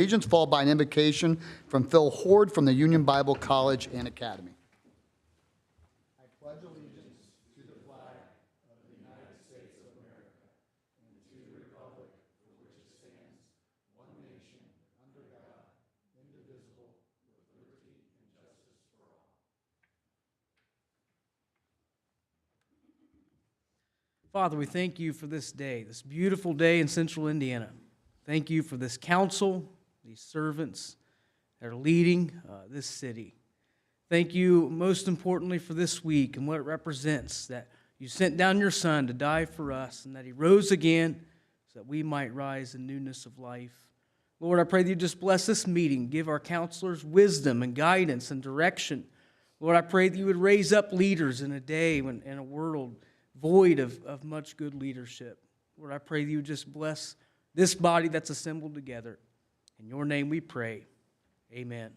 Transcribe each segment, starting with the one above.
Agents, followed by an invocation from Phil Horde from the Union Bible College and Academy. I pledge allegiance to the flag of the United States of America and to the republic for which it stands, one nation, under God, indivisible, with liberty and justice for all. Father, we thank you for this day, this beautiful day in central Indiana. Thank you for this council, these servants that are leading this city. Thank you, most importantly, for this week and what it represents, that you sent down your Son to die for us and that he rose again so that we might rise in newness of life. Lord, I pray that you just bless this meeting, give our counselors wisdom and guidance and direction. Lord, I pray that you would raise up leaders in a day when, in a world void of much good leadership. Lord, I pray that you would just bless this body that's assembled together. In your name we pray. Amen.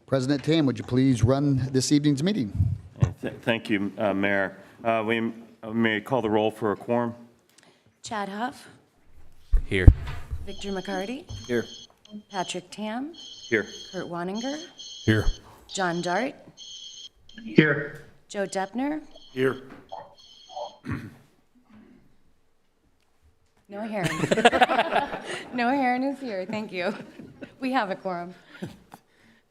President Tam, would you please run this evening's meeting? Thank you, Mayor. We may call the roll for a quorum. Chad Huff. Here. Victor McCarty. Here. Patrick Tam. Here. Kurt Waninger. Here. John Dart. Here. Joe Deppner. Here. Noah Heron. Noah Heron is here. Thank you. We have a quorum.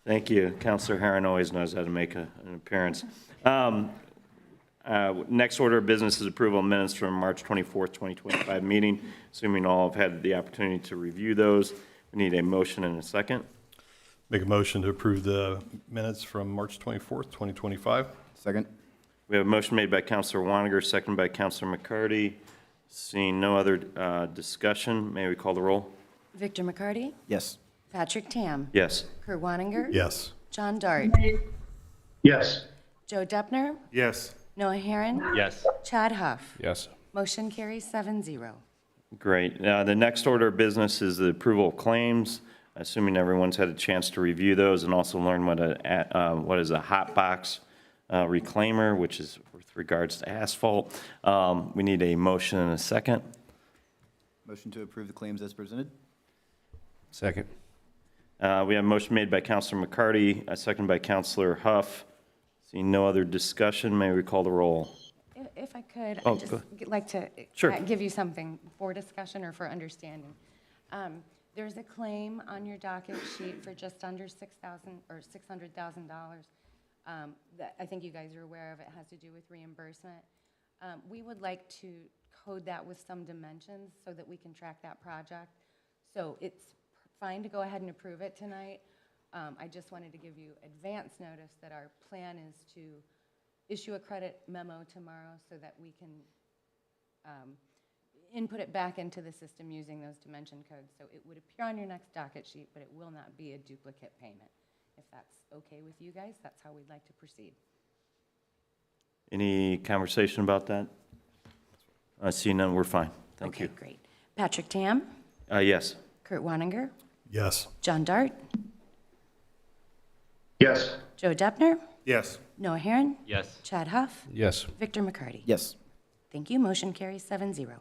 Thank you. Councilor Herron always knows how to make an appearance. Next order of business is approval of minutes from March 24th, 2025 meeting. Assuming all have had the opportunity to review those, we need a motion and a second. Make a motion to approve the minutes from March 24th, 2025. Second. We have a motion made by Councilor Waniger, seconded by Councilor McCarty. Seeing no other discussion, may we call the roll? Victor McCarty. Yes. Patrick Tam. Yes. Kurt Waninger. Yes. John Dart. Yes. Joe Deppner. Yes. Noah Heron. Yes. Chad Huff. Yes. Motion carries 7-0. Great. The next order of business is the approval of claims, assuming everyone's had a chance to review those and also learn what is a hot box reclaimer, which is with regards to asphalt. We need a motion and a second. Motion to approve the claims as presented. Second. We have a motion made by Councilor McCarty, a second by Councilor Huff. Seeing no other discussion, may we call the roll? If I could, Oh, I'd just go like to Sure. give you something for discussion or for understanding. There's a claim on your docket sheet for just under $6,000 or $600,000 that I think you guys are aware of. It has to do with reimbursement. We would like to code that with some dimensions so that we can track that project. So it's fine to go ahead and approve it tonight. I just wanted to give you advance notice that our plan is to issue a credit memo tomorrow so that we can input it back into the system using those dimension codes. So it would appear on your next docket sheet, but it will not be a duplicate payment. If that's okay with you guys, that's how we'd like to proceed. Any conversation about that? Seeing none, we're fine. Thank you. Okay, great. Patrick Tam. Yes. Kurt Waninger. Yes. John Dart. Yes. Joe Deppner. Yes. Noah Heron. Yes. Chad Huff. Yes. Victor McCarty. Yes. Thank you. Motion carries 7-0.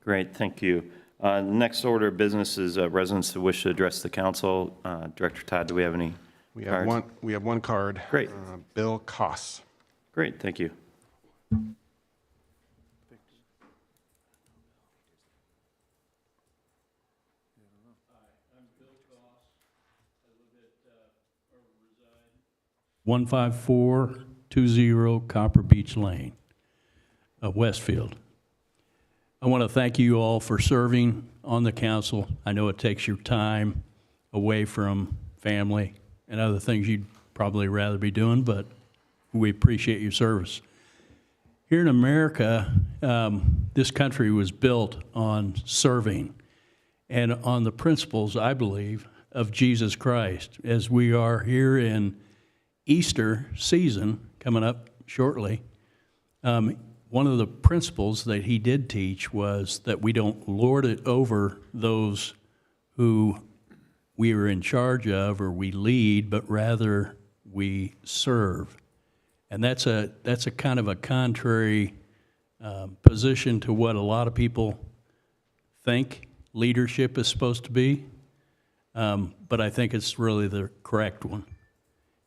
Great, thank you. Next order of business is residents who wish to address the council. Director Todd, do we have any We cards? have one card. Great. Bill Koss. Great, thank you. I'm Bill Goss. I live at, or reside. 15420 Copper Beach Lane, Westfield. I want to thank you all for serving on the council. I know it takes your time away from family and other things you'd probably rather be doing, but we appreciate your service. Here in America, this country was built on serving and on the principles, I believe, of Jesus Christ. As we are here in Easter season coming up shortly, one of the principles that he did teach was that we don't lord it over those who we are in charge of or we lead, but rather we serve. And that's a kind of a contrary position to what a lot of people think leadership is supposed to be, but I think it's really the correct one,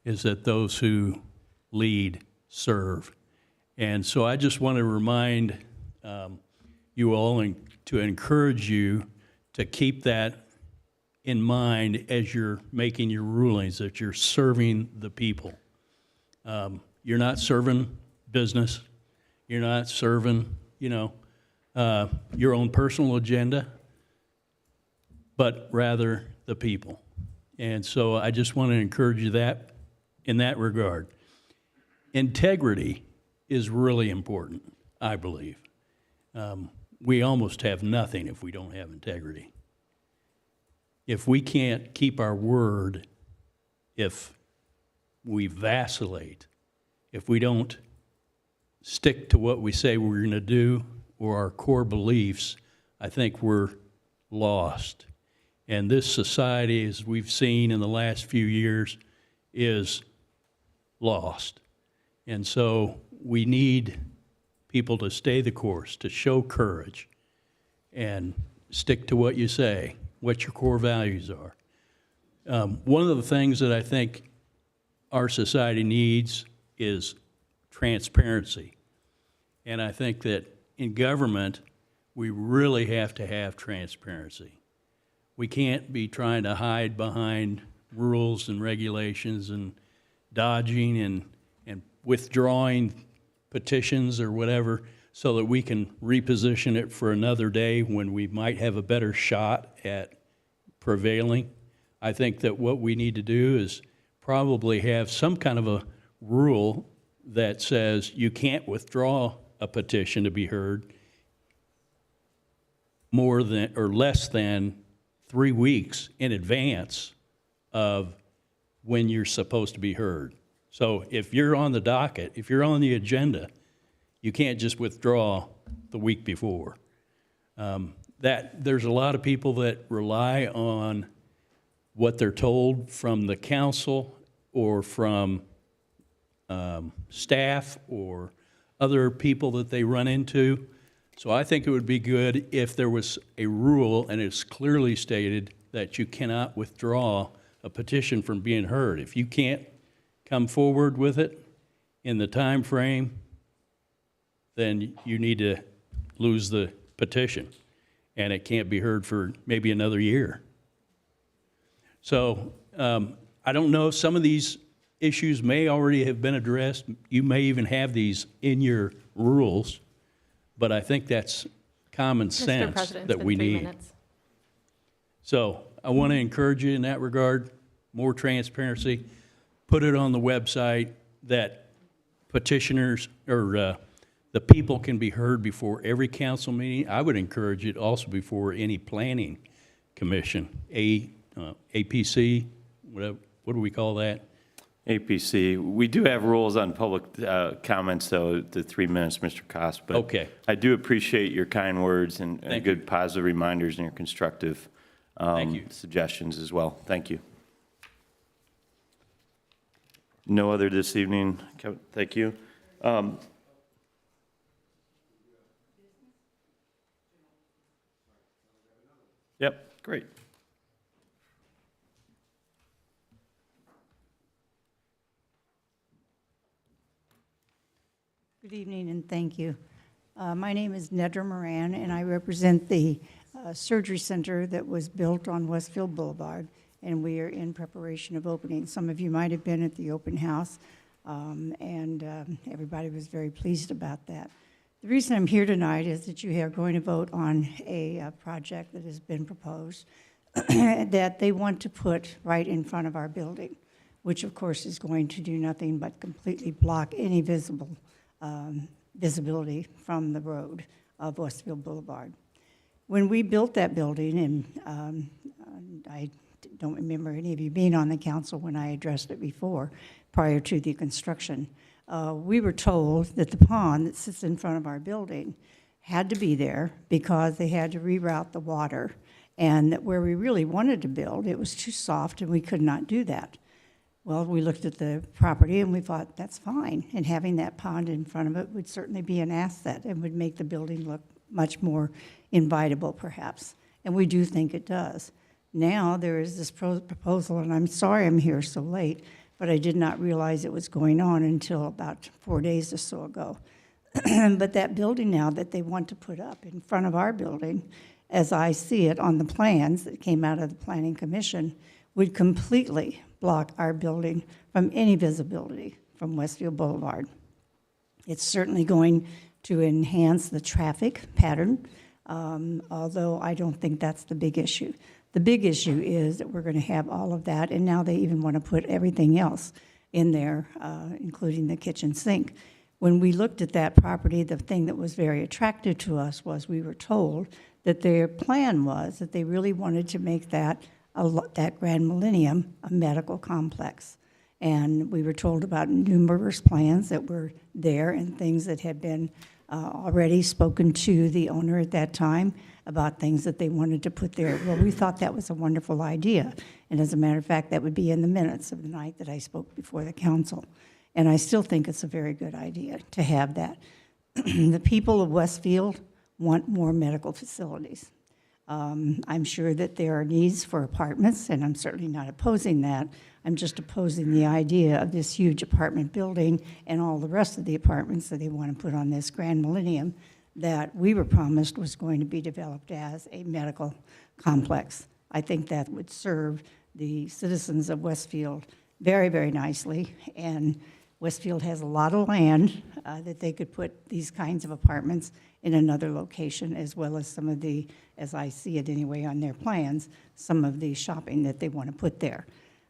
is that those who lead serve. And so I just want to remind you all and to encourage you to keep that in mind as you're making your rulings, that you're serving the people. You're not serving business. You're not serving, your own personal agenda, but rather the people. And so I just want to encourage you that in that regard. Integrity is really important, I believe. We almost have nothing if we don't have integrity. If we can't keep our word, if we vacillate, if we don't stick to what we say we're going to do or our core beliefs, I think we're lost. And this society, as we've seen in the last few years, is lost. And so we need people to stay the course, to show courage, and stick to what you say, what your core values are. One of the things that I think our society needs is transparency. And I think that in government, we really have to have transparency. We can't be trying to hide behind rules and regulations and dodging and withdrawing petitions or whatever so that we can reposition it for another day when we might have a better shot at prevailing. I think that what we need to do is probably have some kind of a rule that says you can't withdraw a petition to be heard more than or less than 3 weeks in advance of when you're supposed to be heard. So if you're on the docket, if you're on the agenda, you can't just withdraw the week before. There's a lot of people that rely on what they're told from the council or from staff or other people that they run into. So I think it would be good if there was a rule and it's clearly stated that you cannot withdraw a petition from being heard. If you can't come forward with it in the time frame, then you need to lose the petition, and it can't be heard for maybe another year. So I don't know, some of these issues may already have been addressed. You may even have these in your rules, but I think that's common sense that we need. So I want to encourage you in that regard, more transparency. Put it on the website that petitioners or the people can be heard before every council meeting. I would encourage it also before any planning commission, APC, whatever, what do we call that? APC. We do have rules on public comments, though, the 3 minutes, Mr. Koss. But Okay. I do appreciate your kind words and Thank good positive reminders and your constructive Thank you. suggestions as well. Thank you. No other this evening. Kevin, thank you. Yep, great. Good evening and thank you. My name is Nedra Moran and I represent the surgery center that was built on Westfield Boulevard, and we are in preparation of opening. Some of you might have been at the open house, and everybody was very pleased about that. The reason I'm here tonight is that you are going to vote on a project that has been proposed that they want to put right in front of our building, which of course is going to do nothing but completely block any visibility from the road of Westfield Boulevard. When we built that building, and I don't remember any of you being on the council when I addressed it before, prior to the construction, we were told that the pond that sits in front of our building had to be there because they had to reroute the water, and that where we really wanted to build, it was too soft and we could not do that. Well, we looked at the property and we thought, that's fine, and having that pond in front of it would certainly be an asset and would make the building look much more invitable perhaps. And we do think it does. Now there is this proposal, and I'm sorry I'm here so late, but I did not realize it was going on until about 4 days or so ago. But that building now that they want to put up in front of our building, as I see it on the plans that came out of the Planning Commission, would completely block our building from any visibility from Westfield Boulevard. It's certainly going to enhance the traffic pattern, although I don't think that's the big issue. The big issue is that we're going to have all of that, and now they even want to put everything else in there, including the kitchen sink. When we looked at that property, the thing that was very attractive to us was we were told that their plan was that they really wanted to make that that Grand Millennium a medical complex. And we were told about numerous plans that were there and things that had been already spoken to the owner at that time about things that they wanted to put there. Well, we thought that was a wonderful idea. And as a matter of fact, that would be in the minutes of the night that I spoke before the council. And I still think it's a very good idea to have that. The people of Westfield want more medical facilities. I'm sure that there are needs for apartments, and I'm certainly not opposing that. I'm just opposing the idea of this huge apartment building and all the rest of the apartments that they want to put on this Grand Millennium that we were promised was going to be developed as a medical complex. I think that would serve the citizens of Westfield very, very nicely, and Westfield has a lot of land that they could put these kinds of apartments in another location, as well as some of the, as I see it anyway on their plans, some of the shopping that they want to put there.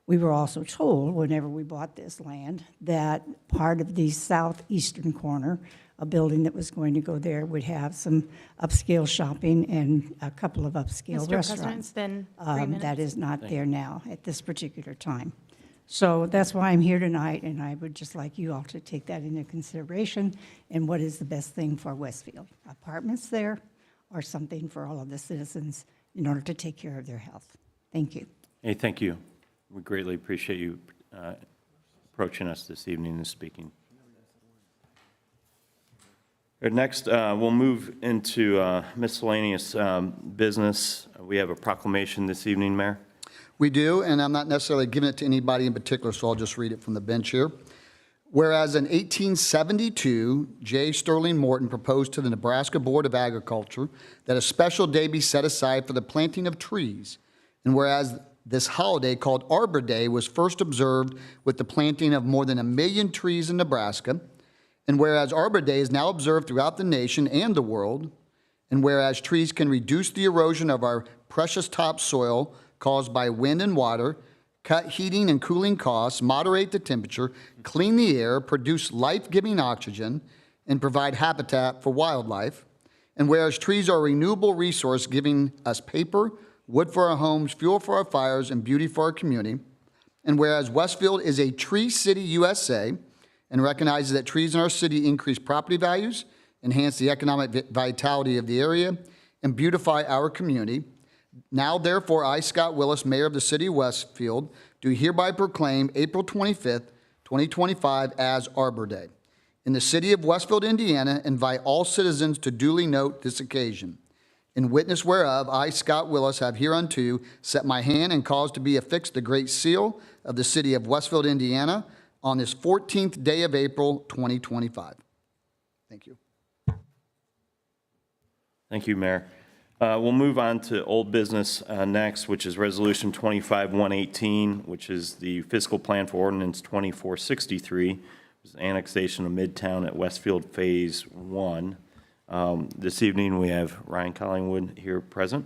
We were also told, whenever we bought this land, that part of the southeastern corner, a building that was going to go there, would have some upscale shopping and a couple of upscale Mr. restaurants. President, it's been 3 minutes. That is not there now at this particular time. So that's why I'm here tonight, and I would just like you all to take that into consideration and what is the best thing for Westfield. Apartments there or something for all of the citizens in order to take care of their health. Thank you. Hey, thank you. We greatly appreciate you approaching us this evening and speaking. Next, we'll move into miscellaneous business. We have a proclamation this evening, Mayor. We do, and I'm not necessarily giving it to anybody in particular, so I'll just read it from the bench here. Whereas in 1872, J. Sterling Morton proposed to the Nebraska Board of Agriculture that a special day be set aside for the planting of trees, and whereas this holiday called Arbor Day was first observed with the planting of more than 1 million trees in Nebraska, and whereas Arbor Day is now observed throughout the nation and the world, and whereas trees can reduce the erosion of our precious topsoil caused by wind and water, cut heating and cooling costs, moderate the temperature, clean the air, produce life-giving oxygen, and provide habitat for wildlife. And whereas trees are a renewable resource giving us paper, wood for our homes, fuel for our fires, and beauty for our community. And whereas Westfield is a tree city USA and recognizes that trees in our city increase property values, enhance the economic vitality of the area, and beautify our community. Now, therefore, I, Scott Willis, Mayor of the City of Westfield, do hereby proclaim April 25th, 2025 as Arbor Day. In the city of Westfield, Indiana, invite all citizens to duly note this occasion. In witness whereof, I, Scott Willis, have hereunto set my hand and caused to be affixed the great seal of the city of Westfield, Indiana, on this 14th day of April, 2025. Thank you. Thank you, Mayor. We'll move on to old business next, which is Resolution 25-118, which is the fiscal plan for Ordinance 2463, which is annexation of Midtown at Westfield Phase 1. This evening, we have Ryan Collingwood here present.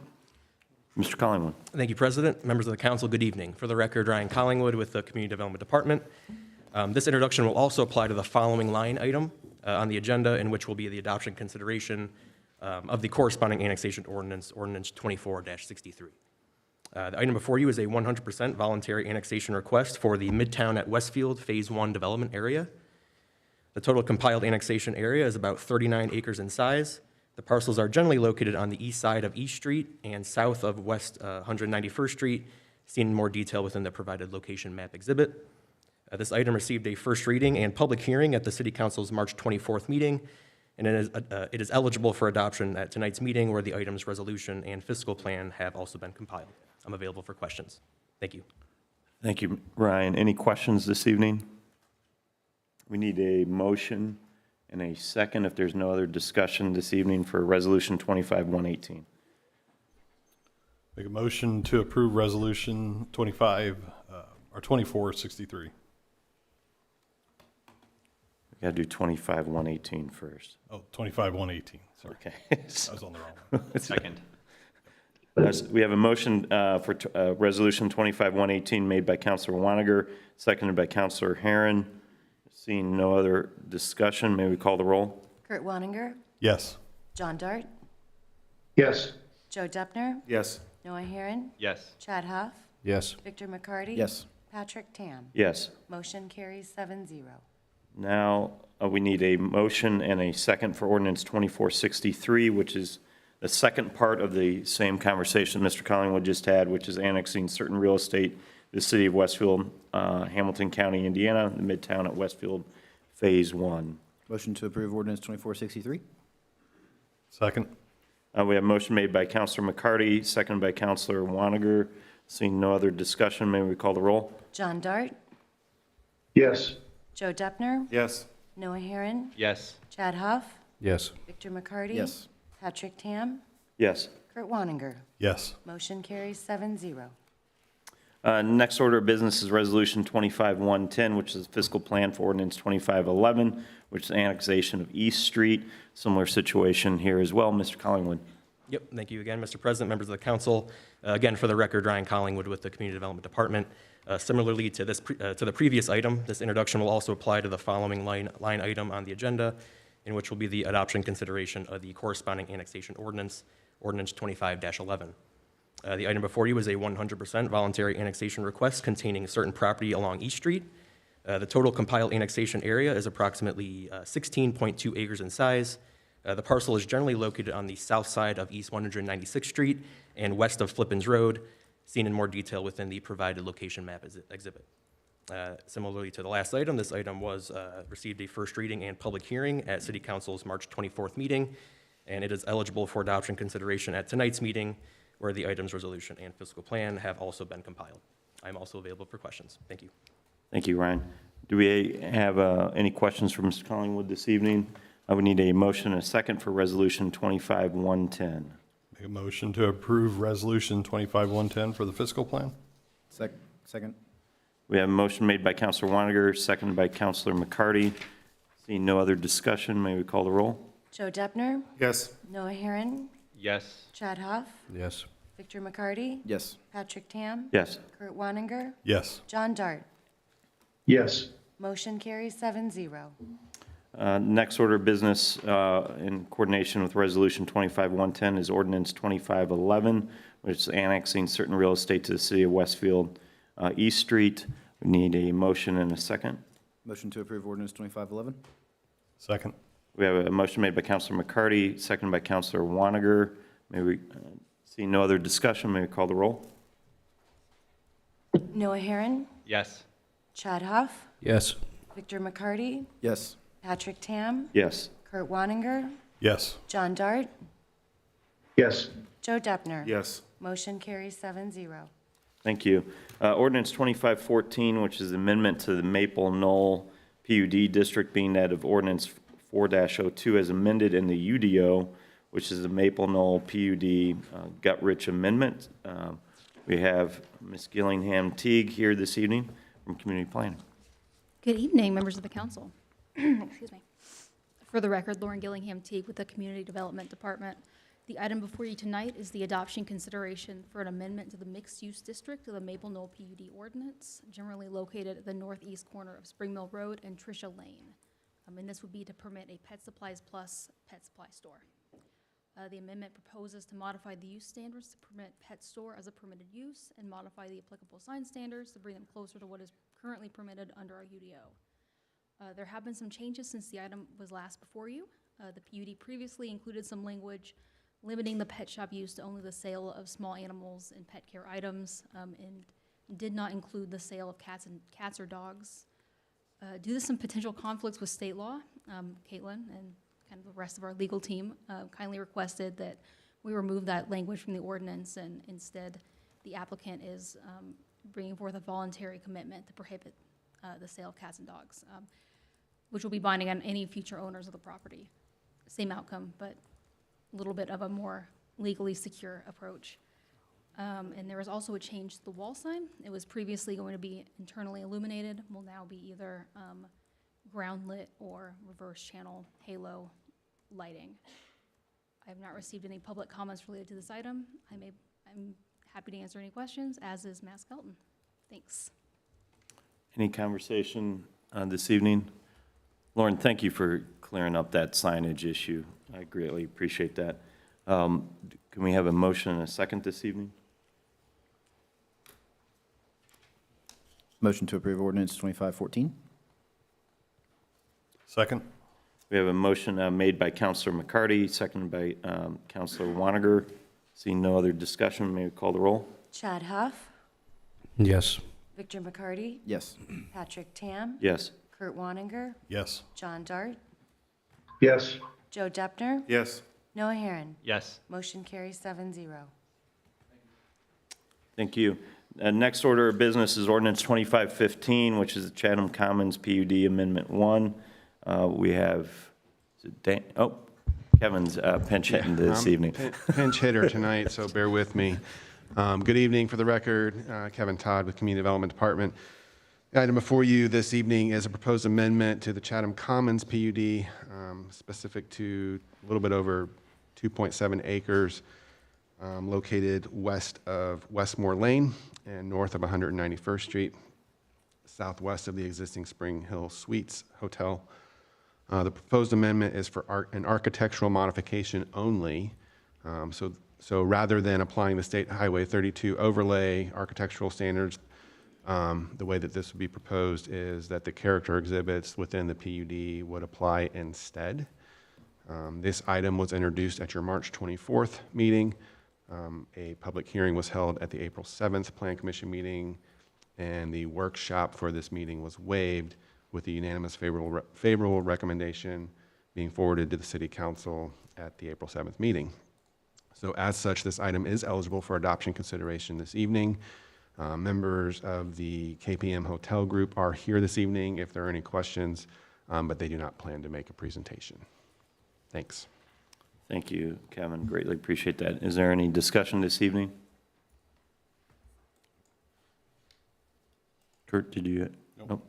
Mr. Collingwood. Thank you, President. Members of the council, good evening. For the record, Ryan Collingwood with the Community Development Department. This introduction will also apply to the following line item on the agenda, in which will be the adoption consideration of the corresponding annexation ordinance, Ordinance 24-63. The item before you is a 100% voluntary annexation request for the Midtown at Westfield Phase 1 development area. The total compiled annexation area is about 39 acres in size. The parcels are generally located on the east side of East Street and south of West 191st Street, seen in more detail within the provided location map exhibit. This item received a first reading and public hearing at the City Council's March 24th meeting and it is eligible for adoption at tonight's meeting where the item's resolution and fiscal plan have also been compiled. I'm available for questions. Thank you. Thank you, Ryan. Any questions this evening? We need a motion and a second if there's no other discussion this evening for Resolution 25-118. Make a motion to approve Resolution 2463. We got to do 25-118 first. Oh, 25-118, sorry. Okay. I was on the wrong one. Second. We have a motion for Resolution 25-118 made by Councilor Waniger, seconded by Councilor Herron. Seeing no other discussion, may we call the roll? Kurt Wanninger, Yes. John Dart, Yes. Joe Deppner, Yes. Noah Herron, Yes. Chad Huff, Yes. Victor McCarty. Yes. Patrick Tam. Yes. Motion carries 7-0. Now, we need a motion and a second for ordinance 2463, which is the second part of the same conversation Mr. Collingwood just had, which is annexing certain real estate, the city of Westfield, Hamilton County, Indiana, the Midtown at Westfield, Phase 1. Motion to approve ordinance 2463. Second. We have a motion made by Councilor McCarty, seconded by Councilor Waniger. Seeing no other discussion, may we call the roll? John Dart, Yes. Joe Deppner, Yes. Noah Herron, Yes. Chad Huff, Yes. Victor McCarty. Yes. Patrick Tam, Yes. Kurt Wanninger. Yes. Motion carries 7-0. Next order of business is Resolution 25-110, which is the fiscal plan for ordinance 2511, which is annexation of East Street. Similar situation here as well. Mr. Collingwood. Yep, thank you again, Mr. President, members of the council. Again, for the record, Ryan Collingwood with the Community Development Department. Similarly to the previous item, this introduction will also apply to the following line item on the agenda, in which will be the adoption consideration of the corresponding annexation ordinance, Ordinance 25-11. The item before you is a 100% voluntary annexation request containing certain property along East Street. The total compiled annexation area is approximately 16.2 acres in size. The parcel is generally located on the south side of East 196th Street and west of Flippins Road, seen in more detail within the provided location map exhibit. Similarly to the last item, this item was received a first reading and public hearing at City Council's March 24th meeting, and it is eligible for adoption consideration at tonight's meeting, where the item's resolution and fiscal plan have also been compiled. I'm also available for questions. Thank you. Thank you, Ryan. Do we have any questions for Mr. Collingwood this evening? I would need a motion and a second for Resolution 25-110. Make a motion to approve Resolution 25-110 for the fiscal plan. Second. We have a motion made by Councilor Waniger, seconded by Councilor McCarty. Seeing no other discussion, may we call the roll? Joe Deppner, Yes. Noah Herron, Yes. Chad Huff, Yes. Victor McCarty, Yes. Patrick Tam, Yes. Kurt Wanninger, Yes. John Dart. Yes. Motion carries 7-0. Next order of business in coordination with Resolution 25-110 is Ordinance 2511, which is annexing certain real estate to the city of Westfield, East Street. We need a motion and a second. Motion to approve ordinance 2511. Second. We have a motion made by Councilor McCarty, seconded by Councilor Waniger. May we see no other discussion? May we call the roll? Noah Herron, Yes. Chad Huff, Yes. Victor McCarty, Yes. Patrick Tam, Yes. Kurt Wanninger, Yes. John Dart, Yes. Joe Deppner. Yes. Motion carries 7-0. Thank you. Ordinance 2514, which is amendment to the Maple Knoll PUD district, being that of Ordinance 4-02 as amended in the UDO, which is the Maple Knoll PUD gut-rich amendment. We have Ms. Gillingham Teague here this evening from Community Planning. Good evening, members of the council. Excuse me. For the record, Lauren Gillingham Teague with the Community Development Department. The item before you tonight is the adoption consideration for an amendment to the mixed-use district of the Maple Knoll PUD ordinance, generally located at the northeast corner of Spring Mill Road and Tricia Lane. And this would be to permit a Pet Supplies Plus pet supply store. The amendment proposes to modify the use standards to permit pet store as a permitted use and modify the applicable sign standards to bring them closer to what is currently permitted under our UDO. There have been some changes since the item was last before you. The PUD previously included some language limiting the pet shop use to only the sale of small animals and pet care items, and did not include the sale of cats or dogs. Due to some potential conflicts with state law, Caitlin and kind of the rest of our legal team, kindly requested that we remove that language from the ordinance, and instead, the applicant is bringing forth a voluntary commitment to prohibit the sale of cats and dogs, which will be binding on any future owners of the property. Same outcome, but a little bit of a more legally secure approach. And there was also a change to the wall sign. It was previously going to be internally illuminated, will now be either ground lit or reverse channel halo lighting. I have not received any public comments related to this item. I'm happy to answer any questions, as is Matt Skelton. Thanks. Any conversation this evening? Lauren, thank you for clearing up that signage issue. I greatly appreciate that. Can we have a motion and a second this evening? Motion to approve ordinance 2514. Second? We have a motion made by Counselor McCarty, seconded by Counselor Waniger. Seeing no other discussion, may we call the roll? Chad Huff, Yes. Victor McCarty, Yes. Patrick Tam, Yes. Kurt Wanninger, Yes. John Dart, Yes. Joe Deppner, Yes. Noah Herron. Yes. Motion carries 7-0. Thank you. Next order of business is ordinance 2515, which is the Chatham Commons PUD Amendment 1. We have, is it Dan? Oh, Kevin's pinch hitting this evening. Pinch hitter tonight, so bear with me. Good evening. For the record, Kevin Todd with Community Development Department. The item before you this evening is a proposed amendment to the Chatham Commons PUD, specific to a little bit over 2.7 acres, located west of Westmore Lane and north of 191st Street, southwest of the existing Spring Hill Suites Hotel. The proposed amendment is for an architectural modification only. So rather than applying the State Highway 32 overlay architectural standards, the way that this would be proposed is that the character exhibits within the PUD would apply instead. This item was introduced at your March 24th meeting. A public hearing was held at the April 7th Plan Commission meeting, and the workshop for this meeting was waived with the unanimous favorable recommendation being forwarded to the City Council at the April 7th meeting. So as such, this item is eligible for adoption consideration this evening. Members of the KPM Hotel Group are here this evening if there are any questions, but they do not plan to make a presentation. Thanks. Thank you, Kevin. Greatly appreciate that. Is there any discussion this evening? Kurt, did you? Nope.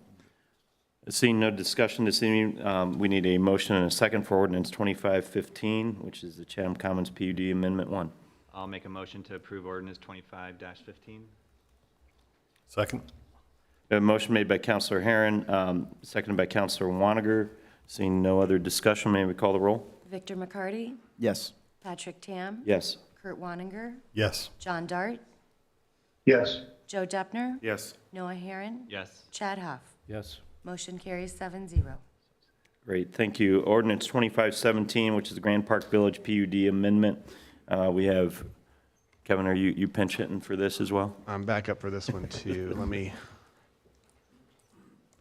Seeing no discussion this evening, we need a motion and a second for ordinance 2515, which is the Chatham Commons PUD Amendment 1. I'll make a motion to approve ordinance 25-15. Second? A motion made by Counselor Herron, seconded by Counselor Waniger. Seeing no other discussion, may we call the roll? Victor McCarty, Yes. Patrick Tam, Yes. Kurt Wanninger, Yes. John Dart, Yes. Joe Deppner, Yes. Noah Herron, Yes. Chad Huff. Yes. Motion carries 7-0. Great, thank you. Ordinance 2517, which is the Grand Park Village PUD Amendment. We have, Kevin, are you pinch hitting for this as well? I'm back up for this one too. Let me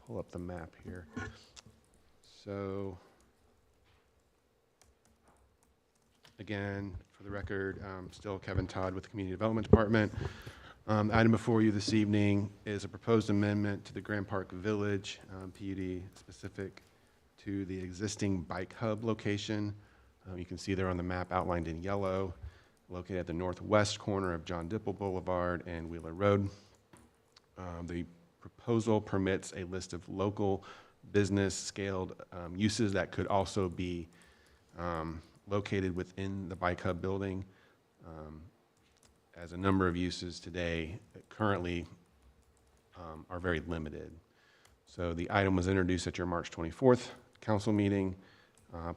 pull up the map here. So, again, for the record, still Kevin Todd with the Community Development Department. The item before you this evening is a proposed amendment to the Grand Park Village PUD specific to the existing bike hub location. You can see there on the map outlined in yellow, located at the northwest corner of John Dipple Boulevard and Wheeler Road. The proposal permits a list of local business scaled uses that could also be located within the bike hub building. As a number of uses today currently are very limited. So the item was introduced at your March 24th council meeting.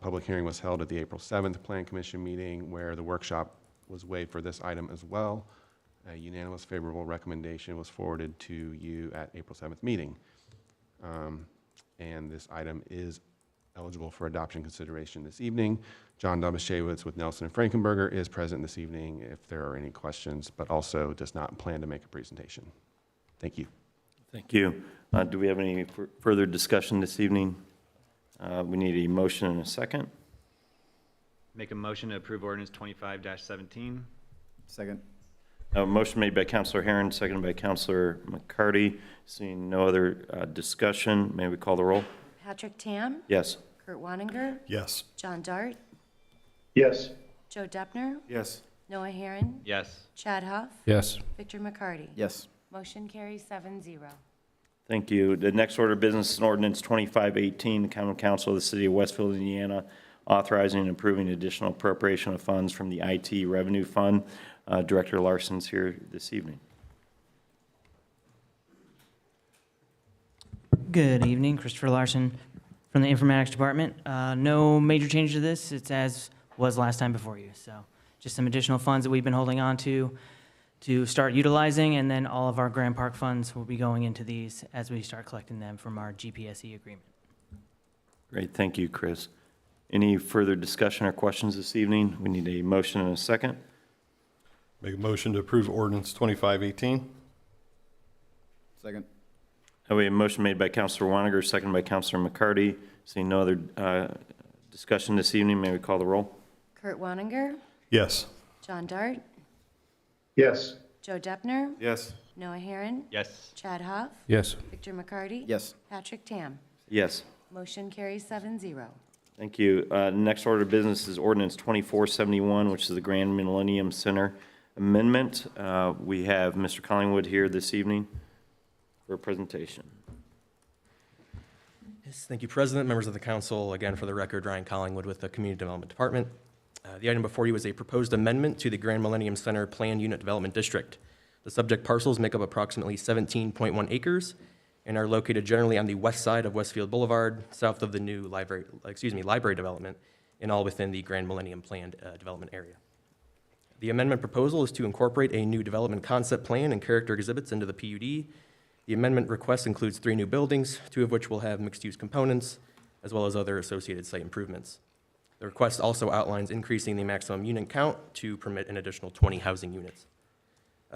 Public hearing was held at the April 7th Plan Commission meeting, where the workshop was waived for this item as well. A unanimous favorable recommendation was forwarded to you at April 7th meeting. And this item is eligible for adoption consideration this evening. John Dobashewitz with Nelson and Frankenberger is present this evening if there are any questions, but also does not plan to make a presentation. Thank you. Thank you. Do we have any further discussion this evening? We need a motion and a second. Make a motion to approve ordinance 25-17. Second. A motion made by Counselor Heron, seconded by Counselor McCarty. Seeing no other discussion, may we call the roll? Patrick Tam? Yes. Kurt Wanninger? Yes. John Dart? Yes. Joe Deppner? Yes. Noah Herron? Yes. Chad Huff? Yes. Victor McCarty? Yes. Motion carries 7-0. Thank you. The next order of business is an ordinance 2518, the Common Council of the City of Westfield, Indiana, authorizing and approving additional appropriation of funds from the IT Revenue Fund. Director Larson's here this evening. Good evening, Christopher Larson from the Informatics Department. No major change to this. It's as was last time before you. So just some additional funds that we've been holding on to start utilizing, and then all of our Grand Park funds will be going into these as we start collecting them from our GPSE agreement. Great, thank you, Chris. Any further discussion or questions this evening? We need a motion and a second. Make a motion to approve ordinance 2518. Second. We have a motion made by Counselor Wanninger, seconded by Counselor McCarty. Seeing no other discussion this evening, may we call the roll? Kurt Wanninger? Yes. John Dart? Yes. Joe Deppner? Yes. Noah Herron? Yes. Chad Huff? Yes. Victor McCarty? Yes. Patrick Tam? Yes. Motion carries 7-0. Thank you. Next order of business is ordinance 2471, which is the Grand Millennium Center Amendment. We have Mr. Collingwood here this evening for a presentation. Yes, thank you, President, members of the council. Again, for the record, Ryan Collingwood with the Community Development Department. The item before you is a proposed amendment to the Grand Millennium Center Planned Unit Development District. The subject parcels make up approximately 17.1 acres and are located generally on the west side of Westfield Boulevard, south of the new library development, and all within the Grand Millennium Planned Development area. The amendment proposal is to incorporate a new development concept plan and character exhibits into the PUD. The amendment request includes 3 new buildings, 2 of which will have mixed-use components, as well as other associated site improvements. The request also outlines increasing the maximum unit count to permit an additional 20 housing units.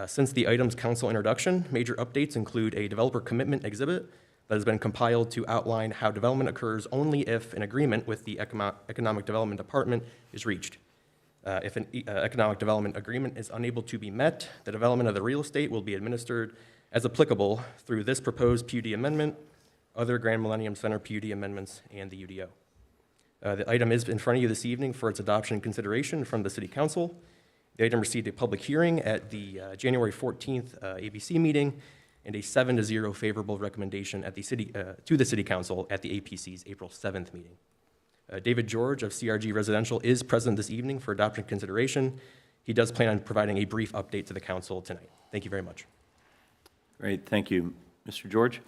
Since the item's council introduction, major updates include a developer commitment exhibit that has been compiled to outline how development occurs only if an agreement with the Economic Development Department is reached. If an economic development agreement is unable to be met, the development of the real estate will be administered as applicable through this proposed PUD amendment, other Grand Millennium Center PUD amendments, and the UDO. The item is in front of you this evening for its adoption and consideration from the City Council. The item received a public hearing at the January 14th ABC meeting and a 7-0 favorable recommendation at the to the City Council at the APC's April 7th meeting. David George of CRG Residential is present this evening for adoption and consideration. He does plan on providing a brief update to the Council tonight. Thank you very much. Great, thank you. Mr. George?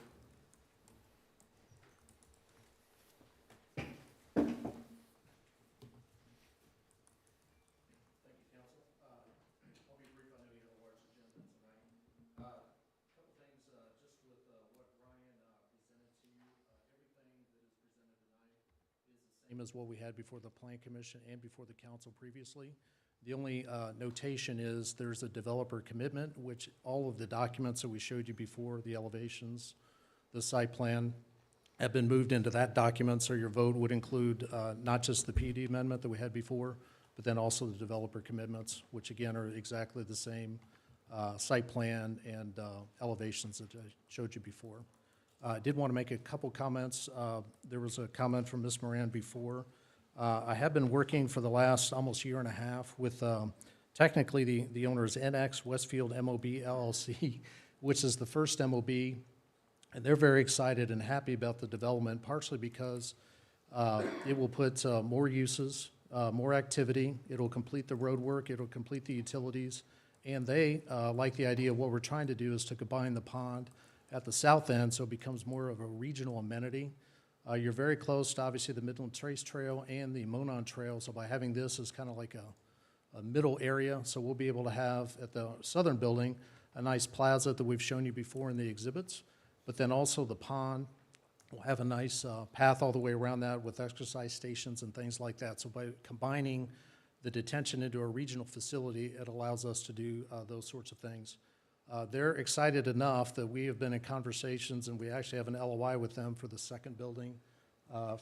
Same as what we had before the Plan Commission and before the council previously. The only notation is there's a developer commitment, which all of the documents that we showed you before, the elevations, the site plan, have been moved into that document, so your vote would include not just the PUD amendment that we had before, but then also the developer commitments, which again are exactly the same site plan and elevations that I showed you before. I did want to make a couple comments. There was a comment from Ms. Moran before. I have been working for the last almost year and a half with technically the owner is NX Westfield MOB LLC, which is the first MOB, and they're very excited and happy about the development, partially because it will put more uses, more activity, it'll complete the road work, it'll complete the utilities, and they like the idea of what we're trying to do is to combine the pond at the south end so it becomes more of a regional amenity. You're very close to obviously the Midland Trace Trail and the Monon Trail, so by having this as kind of like a middle area, so we'll be able to have at the southern building a nice plaza that we've shown you before in the exhibits, but then also the pond will have a nice path all the way around that with exercise stations and things like that. So by combining the detention into a regional facility, it allows us to do those sorts of things. They're excited enough that we have been in conversations, and we actually have an LOI with them for the second building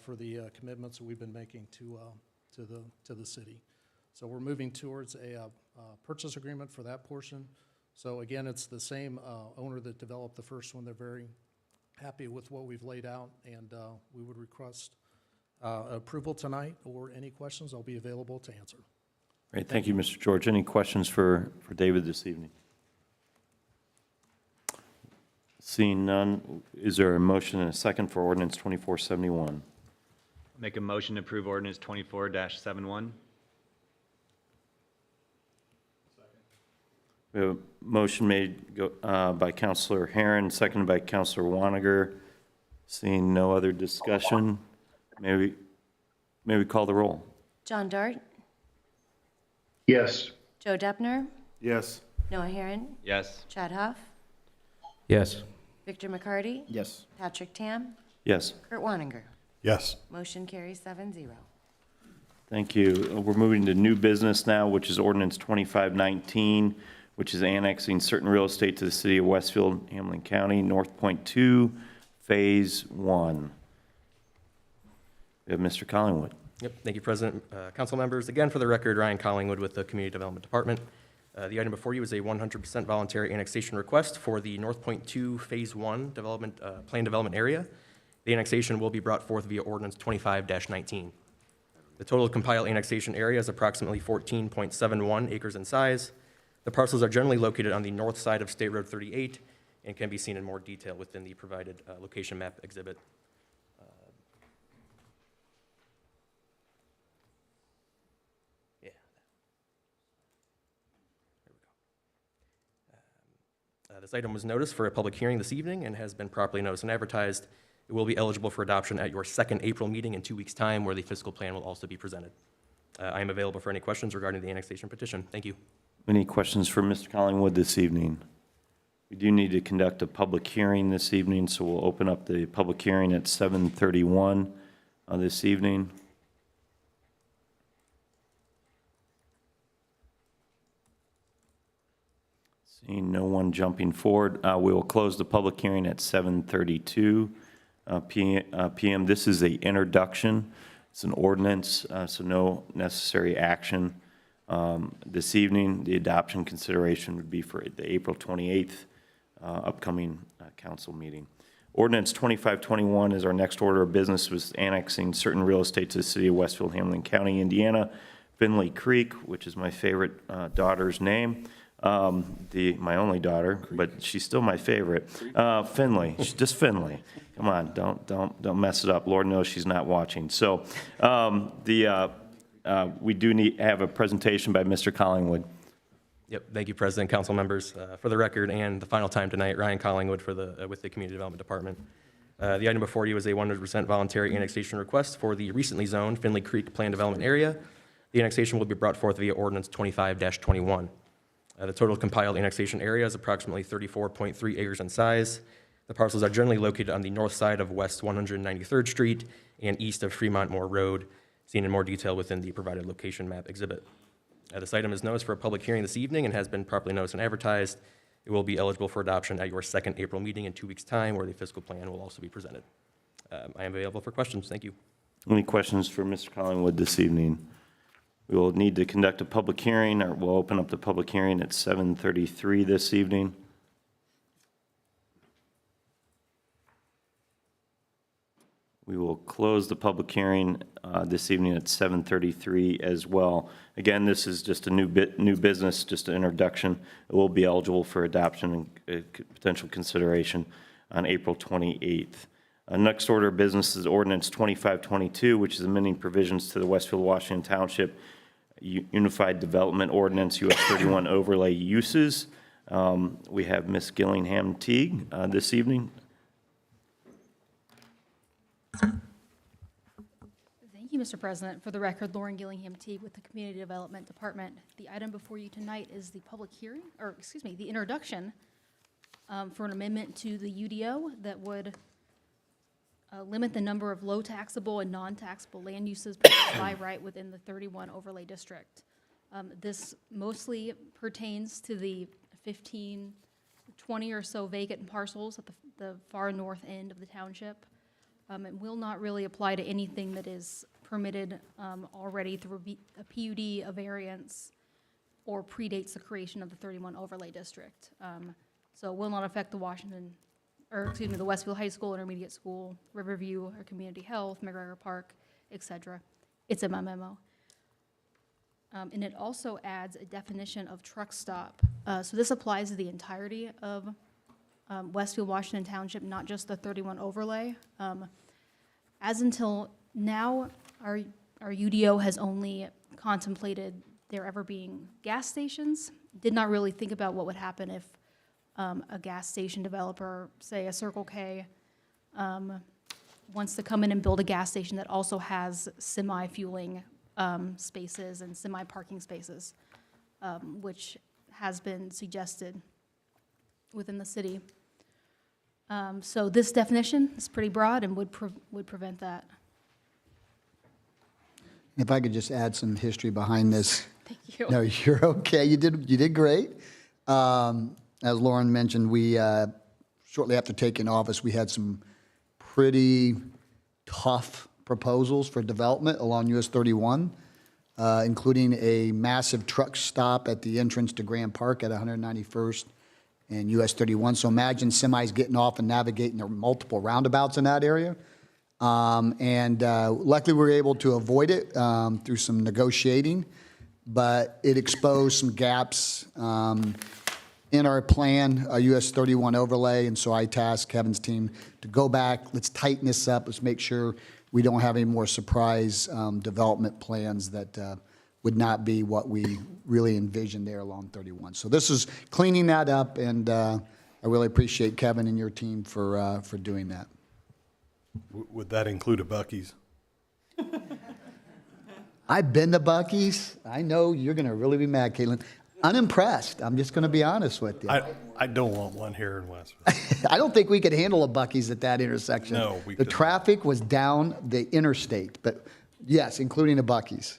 for the commitments that we've been making to to the city. So we're moving towards a purchase agreement for that portion. So again, it's the same owner that developed the first one. They're very happy with what we've laid out, and we would request approval tonight, or any questions, I'll be available to answer. Great, thank you, Mr. George. Any questions for David this evening? Seeing none, is there a motion and a second for ordinance 2471? Make a motion to approve ordinance 24-71. We have a motion made by Councilor Herron, seconded by Councilor Waniger. Seeing no other discussion, may we call the roll? John Dart, Yes. Joe Deppner, Yes. Noah Herron, Yes. Chad Huff, Yes. Victor McCarty, Yes. Patrick Tam, Yes. Kurt Wanninger. Yes. Motion carries 7-0. Thank you. We're moving to new business now, which is ordinance 2519, which is annexing certain real estate to the city of Westfield, Hamilton County, North Point 2, Phase 1. We have Mr. Collingwood. Yep, thank you, President. Council members, again, for the record, Ryan Collingwood with the Community Development Department. The item before you is a 100% voluntary annexation request for the North Point 2 Phase 1 development, plan development area. The annexation will be brought forth via ordinance 25-19. The total compiled annexation area is approximately 14.71 acres in size. The parcels are generally located on the north side of State Road 38 and can be seen in more detail within the provided location map exhibit. This item was noticed for a public hearing this evening and has been properly noticed and advertised. It will be eligible for adoption at your second April meeting in 2 weeks' time, where the fiscal plan will also be presented. I am available for any questions regarding the annexation petition. Thank you. Any questions for Mr. Collingwood this evening? We do need to conduct a public hearing this evening, so we'll open up the public hearing at 7:31 this evening. Seeing no one jumping forward, we will close the public hearing at 7:32 p.m. This is the introduction. It's an ordinance, so no necessary action. This evening, the adoption consideration would be for the April 28th upcoming council meeting. Ordinance 2521 is our next order of business, was annexing certain real estate to the city of Westfield, Hamilton County, Indiana. Finley Creek, which is my favorite daughter's name. My only daughter, but she's still my favorite. Finley, just Finley. Come on, don't mess it up. Lord knows she's not watching. So, we do have a presentation by Mr. Collingwood. Yep, thank you, President, council members. For the record and the final time tonight, Ryan Collingwood with the Community Development Department. The item before you is a 100% voluntary annexation request for the recently zoned Finley Creek Plan Development Area. The annexation will be brought forth via ordinance 25-21. The total compiled annexation area is approximately 34.3 acres in size. The parcels are generally located on the north side of West 193rd Street and east of Fremont Moore Road, seen in more detail within the provided location map exhibit. This item is noticed for a public hearing this evening and has been properly noticed and advertised. It will be eligible for adoption at your second April meeting in 2 weeks' time, where the fiscal plan will also be presented. I am available for questions. Thank you. Any questions for Mr. Collingwood this evening? We will need to conduct a public hearing, or we'll open up the public hearing at 7:33 this evening. We will close the public hearing this evening at 7:33 as well. Again, this is just a new business, just an introduction. It will be eligible for adoption and potential consideration on April 28th. Next order of business is ordinance 2522, which is amending provisions to the Westfield, Washington Township Unified Development Ordinance, US 31 overlay uses. We have Ms. Gillingham Teague this evening. Thank you, Mr. President. For the record, Lauren Gillingham Teague with the Community Development Department. The item before you tonight is the public hearing, or excuse me, the introduction for an amendment to the UDO that would limit the number of low taxable and non-taxable land uses by right within the 31 overlay district. This mostly pertains to the 15, 20 or so vacant parcels at the far north end of the township. It will not really apply to anything that is permitted already through a PUD, a variance, or predates the creation of the 31 overlay district. So it will not affect the the Westfield High School, Intermediate School, Riverview, or Community Health, McGregor Park, et cetera. It's in my memo. And it also adds a definition of truck stop. So this applies to the entirety of Westfield, Washington Township, not just the 31 overlay. As until now, our UDO has only contemplated there ever being gas stations. Did not really think about what would happen if a gas station developer, say a Circle K, wants to come in and build a gas station that also has semi-fueling spaces and semi-parking spaces, which has been suggested within the city. So this definition is pretty broad and would prevent that. If I could just add some history behind this. Thank you. No, you're okay. You did great. As Lauren mentioned, we shortly after taking office, we had some pretty tough proposals for development along US 31, including a massive truck stop at the entrance to Grand Park at 191st and US 31. So imagine semis getting off and navigating their multiple roundabouts in that area. Luckily, we were able to avoid it through some negotiating, but it exposed some gaps in our plan, US 31 overlay, and so I tasked Kevin's team to go back, let's tighten this up, let's make sure we don't have any more surprise development plans that would not be what we really envisioned there along 31. So this is cleaning that up, and I really appreciate Kevin and your team for doing that. Would that include a Buc-ee's? I've been to Buc-ee's. I know you're going to really be mad, Caitlin. Unimpressed. I'm just going to be honest with you. I don't want one here in Westfield. I don't think we could handle a Buc-ee's at that intersection. No, we The couldn't. traffic was down the interstate, but yes, including a Buc-ee's.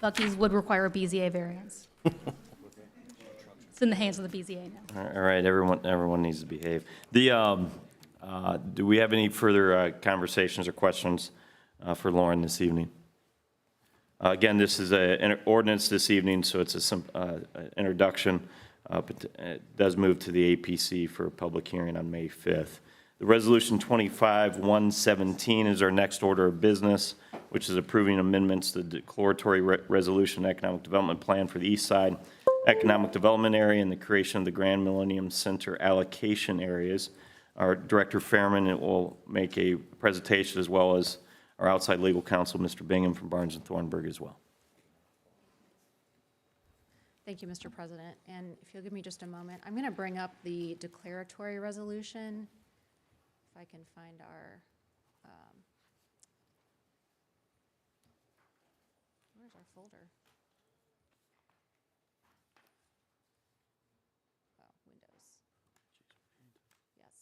Buc-ee's would require a BZA variance. It's in the hands of the BZA now. All right, everyone needs to behave. Do we have any further conversations or questions for Lauren this evening? Again, this is an ordinance this evening, so it's a introduction, but it does move to the APC for a public hearing on May 5th. The Resolution 25-117 is our next order of business, which is approving amendments to the declaratory resolution economic development plan for the East Side Economic Development Area and the creation of the Grand Millennium Center allocation areas. Our Director Fairman will make a presentation, as well as our outside legal counsel, Mr. Bingham from Barnes & Thornburg, as well. Thank you, Mr. President. And if you'll give me just a moment, I'm going to bring up the declaratory resolution. If I can find our, where's our folder? Oh, Windows. Yes.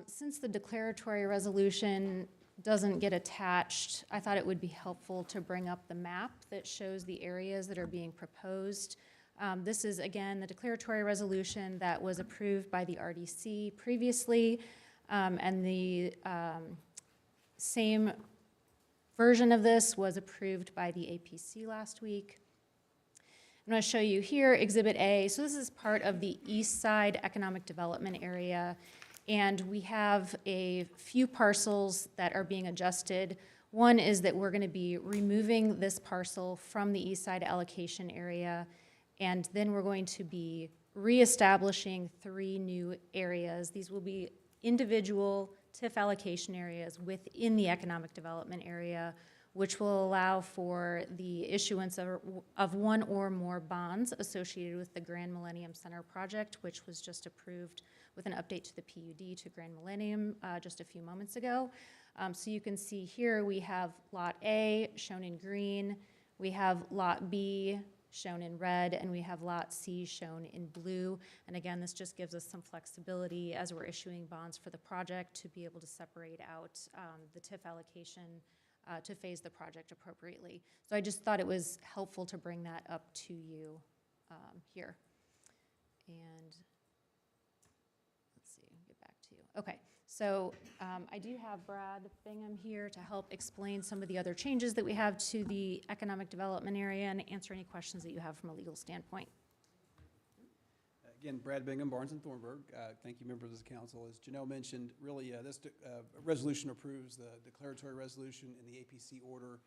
Since the declaratory resolution doesn't get attached, I thought it would be helpful to bring up the map that shows the areas that are being proposed. This is, again, the declaratory resolution that was approved by the RDC previously, and the same version of this was approved by the APC last week. I'm going to show you here Exhibit A. So this is part of the East Side Economic Development Area. And we have a few parcels that are being adjusted. One is that we're going to be removing this parcel from the East Side allocation area, and then we're going to be reestablishing 3 new areas. These will be individual TIF allocation areas within the economic development area, which will allow for the issuance of 1 or more bonds associated with the Grand Millennium Center project, which was just approved with an update to the PUD to Grand Millennium just a few moments ago. So you can see here we have Lot A shown in green, we have Lot B shown in red, and we have Lot C shown in blue. And again, this just gives us some flexibility as we're issuing bonds for the project to be able to separate out the TIF allocation to phase the project appropriately. So I just thought it was helpful to bring that up to you here. And let's see, get back to you. Okay, so I do have Brad Bingham here to help explain some of the other changes that we have to the economic development area and answer any questions that you have from a legal standpoint. Again, Brad Bingham, Barnes and Thornburg. Thank you, members of the council. As Janelle mentioned, really, this resolution approves the declaratory resolution in the APC order,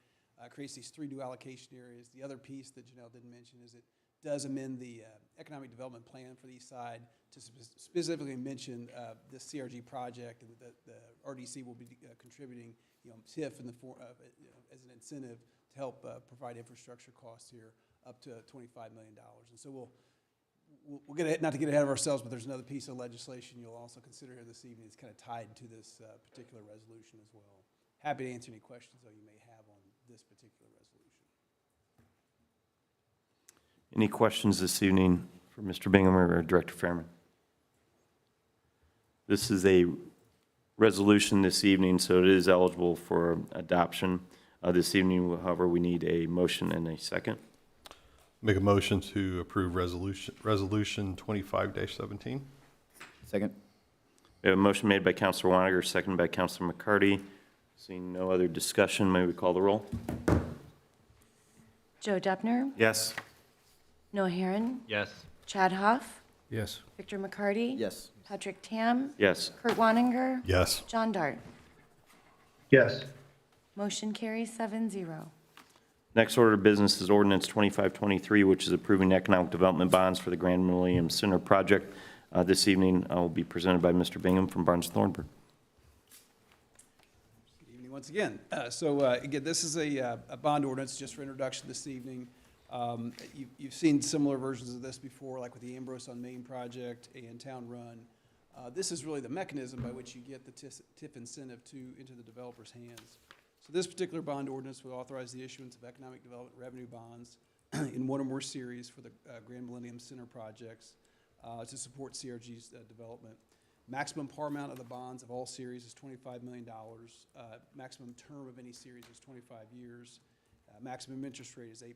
creates these 3 new allocation areas. The other piece that Janelle didn't mention is it does amend the economic development plan for the east side to specifically mention this CRG project, and that the RDC will be contributing, TIF in the form of, as an incentive to help provide infrastructure costs here up to $25 million. And so we'll get ahead, not to get ahead of ourselves, but there's another piece of legislation you'll also consider here this evening. It's kind of tied to this particular resolution as well. Happy to answer any questions, though, you may have on this particular resolution. Any questions this evening for Mr. Bingham or Director Fairman? This is a resolution this evening, so it is eligible for adoption. This evening, however, we need a motion and a second. Make a motion to approve resolution 25-17. Second. We have a motion made by Councilor Waniger, seconded by Councilor McCarty. Seeing no other discussion, may we call the roll? Joe Dubner, Yes. Noah Herron, Yes. Chad Huff, Yes. Victor McCarty. Yes. Patrick Tam, Yes. Kurt Waninger, Yes. John Dart. Yes. Motion carries 7-0. Next order of business is ordinance 2523, which is approving economic development bonds for the Grand Millennium Center project. This evening will be presented by Mr. Bingham from Barnes Thornburg. Good evening once again. Again, this is a bond ordinance just for introduction this evening. You've seen similar versions of this before, like with the Ambrose on Main project and Town Run. This is really the mechanism by which you get the TIF incentive into the developer's hands. So this particular bond ordinance would authorize the issuance of economic development revenue bonds in one or more series for the Grand Millennium Center projects to support CRG's development. Maximum par amount of the bonds of all series is $25 million. Maximum term of any series is 25 years. Maximum interest rate is 8%.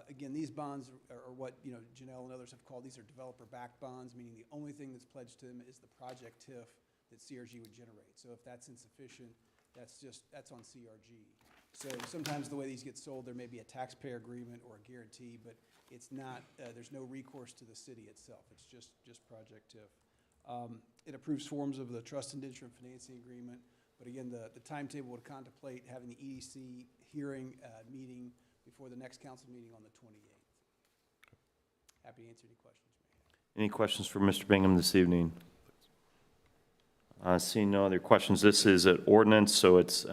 Again, these bonds are what Janelle and others have called, these are developer-backed bonds, meaning the only thing that's pledged to them is the project TIF that CRG would generate. So if that's insufficient, that's on CRG. So sometimes the way these get sold, there may be a taxpayer agreement or a guarantee, but it's not. There's no recourse to the city itself. It's just project TIF. It approves forms of the trust indenture and financing agreement. But again, the timetable would contemplate having the EDC hearing meeting before the next council meeting on the 28th. Happy to answer any questions you may have. Any questions for Mr. Bingham this evening? Seeing no other questions, this is an ordinance, so it's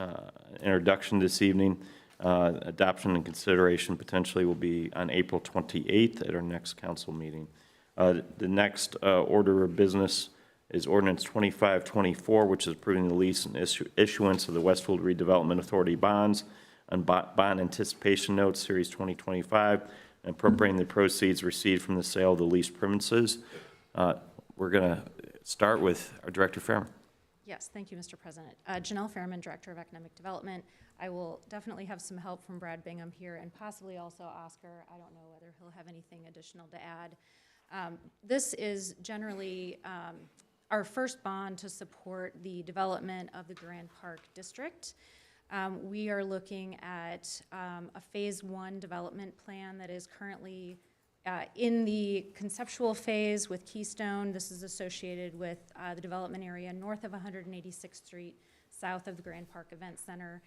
introduction this evening. Adoption and consideration potentially will be on April 28th at our next council meeting. The next order of business is ordinance 2524, which is approving the lease and issuance of the Westfield Redevelopment Authority bonds and bond anticipation notes, Series 2025, and appropriating the proceeds received from the sale of the leased premises. We're going to start with our Director Fairman. Yes, thank you, Mr. President. Janelle Fairman, Director of Economic Development. I will definitely have some help from Brad Bingham here and possibly also Oscar. I don't know whether he'll have anything additional to add. This is generally our first bond to support the development of the Grand Park District. We are looking at a Phase 1 development plan that is currently in the conceptual phase with Keystone. This is associated with the development area north of 186th Street, south of the Grand Park Event Center.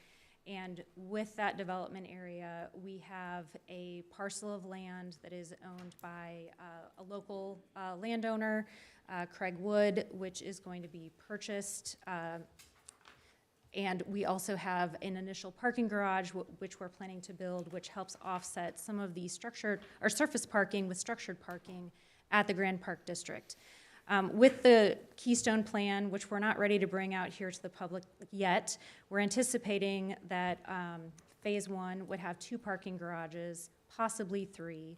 And with that development area, we have a parcel of land that is owned by a local landowner, Craig Wood, which is going to be purchased. And we also have an initial parking garage, which we're planning to build, which helps offset some of the structured or surface parking with structured parking at the Grand Park District. With the Keystone plan, which we're not ready to bring out here to the public yet, we're anticipating that Phase 1 would have 2 parking garages, possibly 3.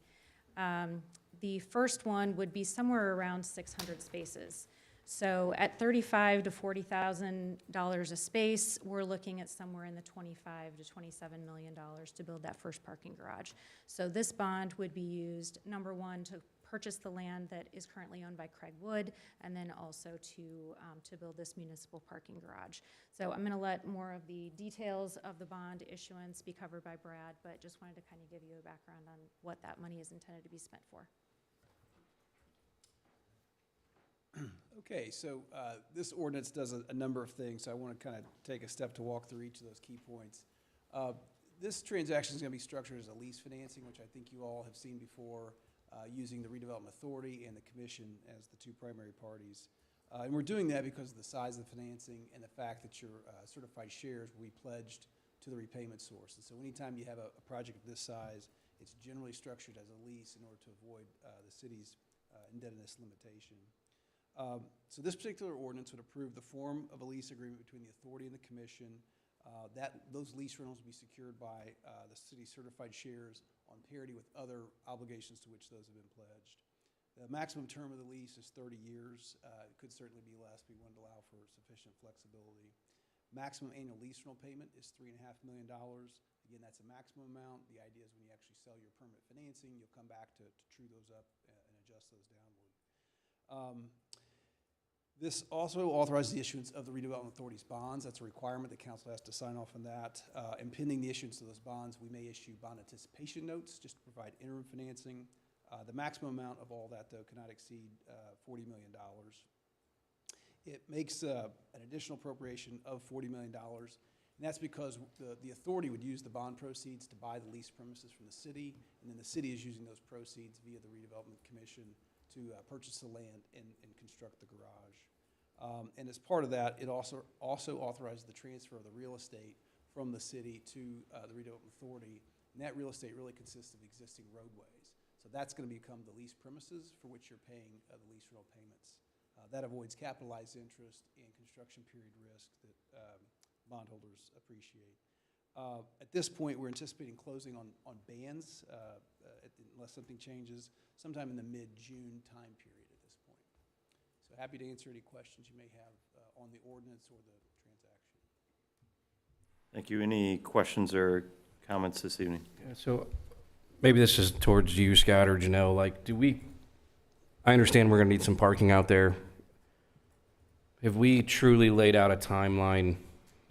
The first one would be somewhere around 600 spaces. So at $35,000 to $40,000 a space, we're looking at somewhere in the $25 to $27 million to build that first parking garage. So this bond would be used, number one, to purchase the land that is currently owned by Craig Wood, and then also to build this municipal parking garage. So I'm going to let more of the details of the bond issuance be covered by Brad, but just wanted to kind of give you a background on what that money is intended to be spent for. Okay, so this ordinance does a number of things, so I want to kind of take a step to walk through each of those key points. This transaction is going to be structured as a lease financing, which I think you all have seen before, using the redevelopment authority and the commission as the two primary parties. And we're doing that because of the size of the financing and the fact that your certified shares will be pledged to the repayment source. And so anytime you have a project of this size, it's generally structured as a lease in order to avoid the city's indebtedness limitation. So this particular ordinance would approve the form of a lease agreement between the authority and the commission. Those lease rentals will be secured by the city's certified shares on parity with other obligations to which those have been pledged. The maximum term of the lease is 30 years. It could certainly be less. We wanted to allow for sufficient flexibility. Maximum annual lease rental payment is $3.5 million. Again, that's a maximum amount. The idea is when you actually sell your permanent financing, you'll come back to true those up and adjust those downward. This also authorizes the issuance of the redevelopment authority's bonds. That's a requirement. The council has to sign off on that. And pending the issuance of those bonds, we may issue bond anticipation notes just to provide interim financing. The maximum amount of all that, though, cannot exceed $40 million. It makes an additional appropriation of $40 million, and that's because the authority would use the bond proceeds to buy the leased premises from the city, and then the city is using those proceeds via the redevelopment commission to purchase the land and construct the garage. And as part of that, it also authorizes the transfer of the real estate from the city to the redevelopment authority, and that real estate really consists of existing roadways. So that's going to become the leased premises for which you're paying the lease rental payments. That avoids capitalized interest and construction period risk that bondholders appreciate. At this point, we're anticipating closing on bands, unless something changes, sometime in the mid-June time period at this point. So happy to answer any questions you may have on the ordinance or the transaction. Thank you. Any questions or comments this evening? So maybe this is towards you, Scott or Janelle. Like, I understand we're going to need some parking out there. Have we truly laid out a timeline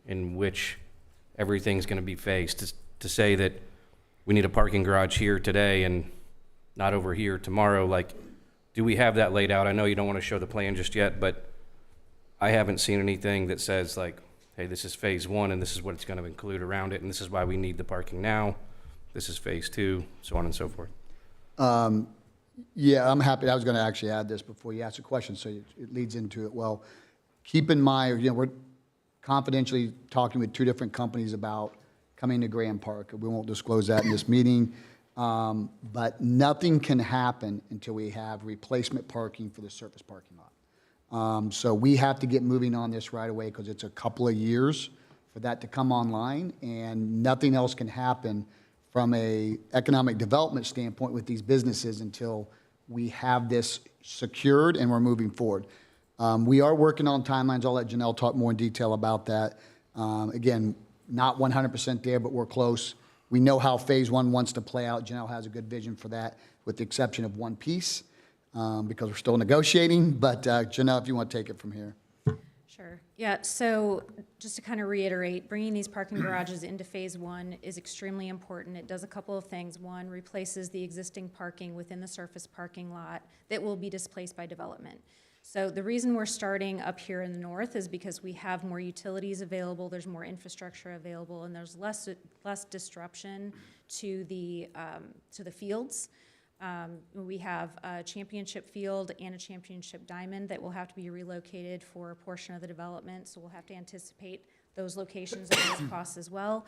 in which everything's going to be phased? To say that we need a parking garage here today and not over here tomorrow, like, do we have that laid out? I know you don't want to show the plan just yet, but I haven't seen anything that says, like, hey, this is phase one and this is what it's going to include around it, and this is why we need the parking now. This is phase two, so on and so forth. Yeah, I'm happy. I was going to actually add this before you asked a question, so it leads into it. Well, keep in mind, we're confidentially talking with two different companies about coming to Grand Park. We won't disclose that in this meeting, but nothing can happen until we have replacement parking for the surface parking lot. So we have to get moving on this right away because it's a couple of years for that to come online, and nothing else can happen from a economic development standpoint with these businesses until we have this secured and we're moving forward. We are working on timelines. I'll let Janelle talk more in detail about that. Again, not 100% there, but we're close. We know how phase one wants to play out. Janelle has a good vision for that, with the exception of one piece, because we're still negotiating. But Janelle, if you want to take it from here. Sure. Yeah, so just to kind of reiterate, bringing these parking garages into phase one is extremely important. It does a couple of things. One, replaces the existing parking within the surface parking lot that will be displaced by development. So the reason we're starting up here in the north is because we have more utilities available, there's more infrastructure available, and there's less disruption to the fields. We have a championship field and a championship diamond that will have to be relocated for a portion of the development, so we'll have to anticipate those locations and those costs as well.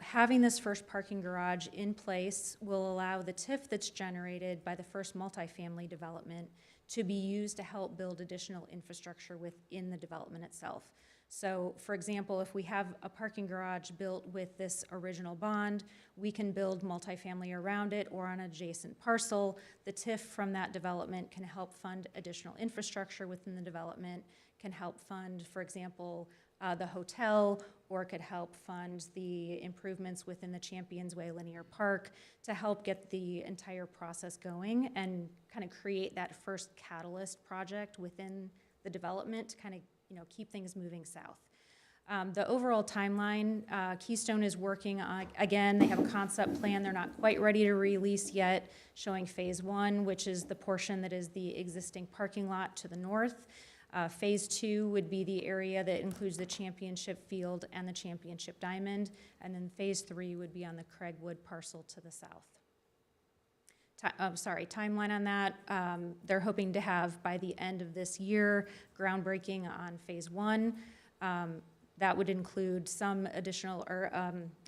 Having this first parking garage in place will allow the TIF that's generated by the first multifamily development to be used to help build additional infrastructure within the development itself. So, for example, if we have a parking garage built with this original bond, we can build multifamily around it or on an adjacent parcel. The TIF from that development can help fund additional infrastructure within the development, can help fund, for example, the hotel, or could help fund the improvements within the Champions Way Linear Park to help get the entire process going and kind of create that first catalyst project within the development to kind of keep things moving south. The overall timeline, Keystone is working on, again, they have a concept plan. They're not quite ready to release yet, showing phase 1, which is the portion that is the existing parking lot to the north. Phase 2 would be the area that includes the Championship Field and the Championship Diamond. And then phase 3 would be on the Craigwood parcel to the south. Timeline on that, they're hoping to have by the end of this year groundbreaking on phase 1. That would include some additional or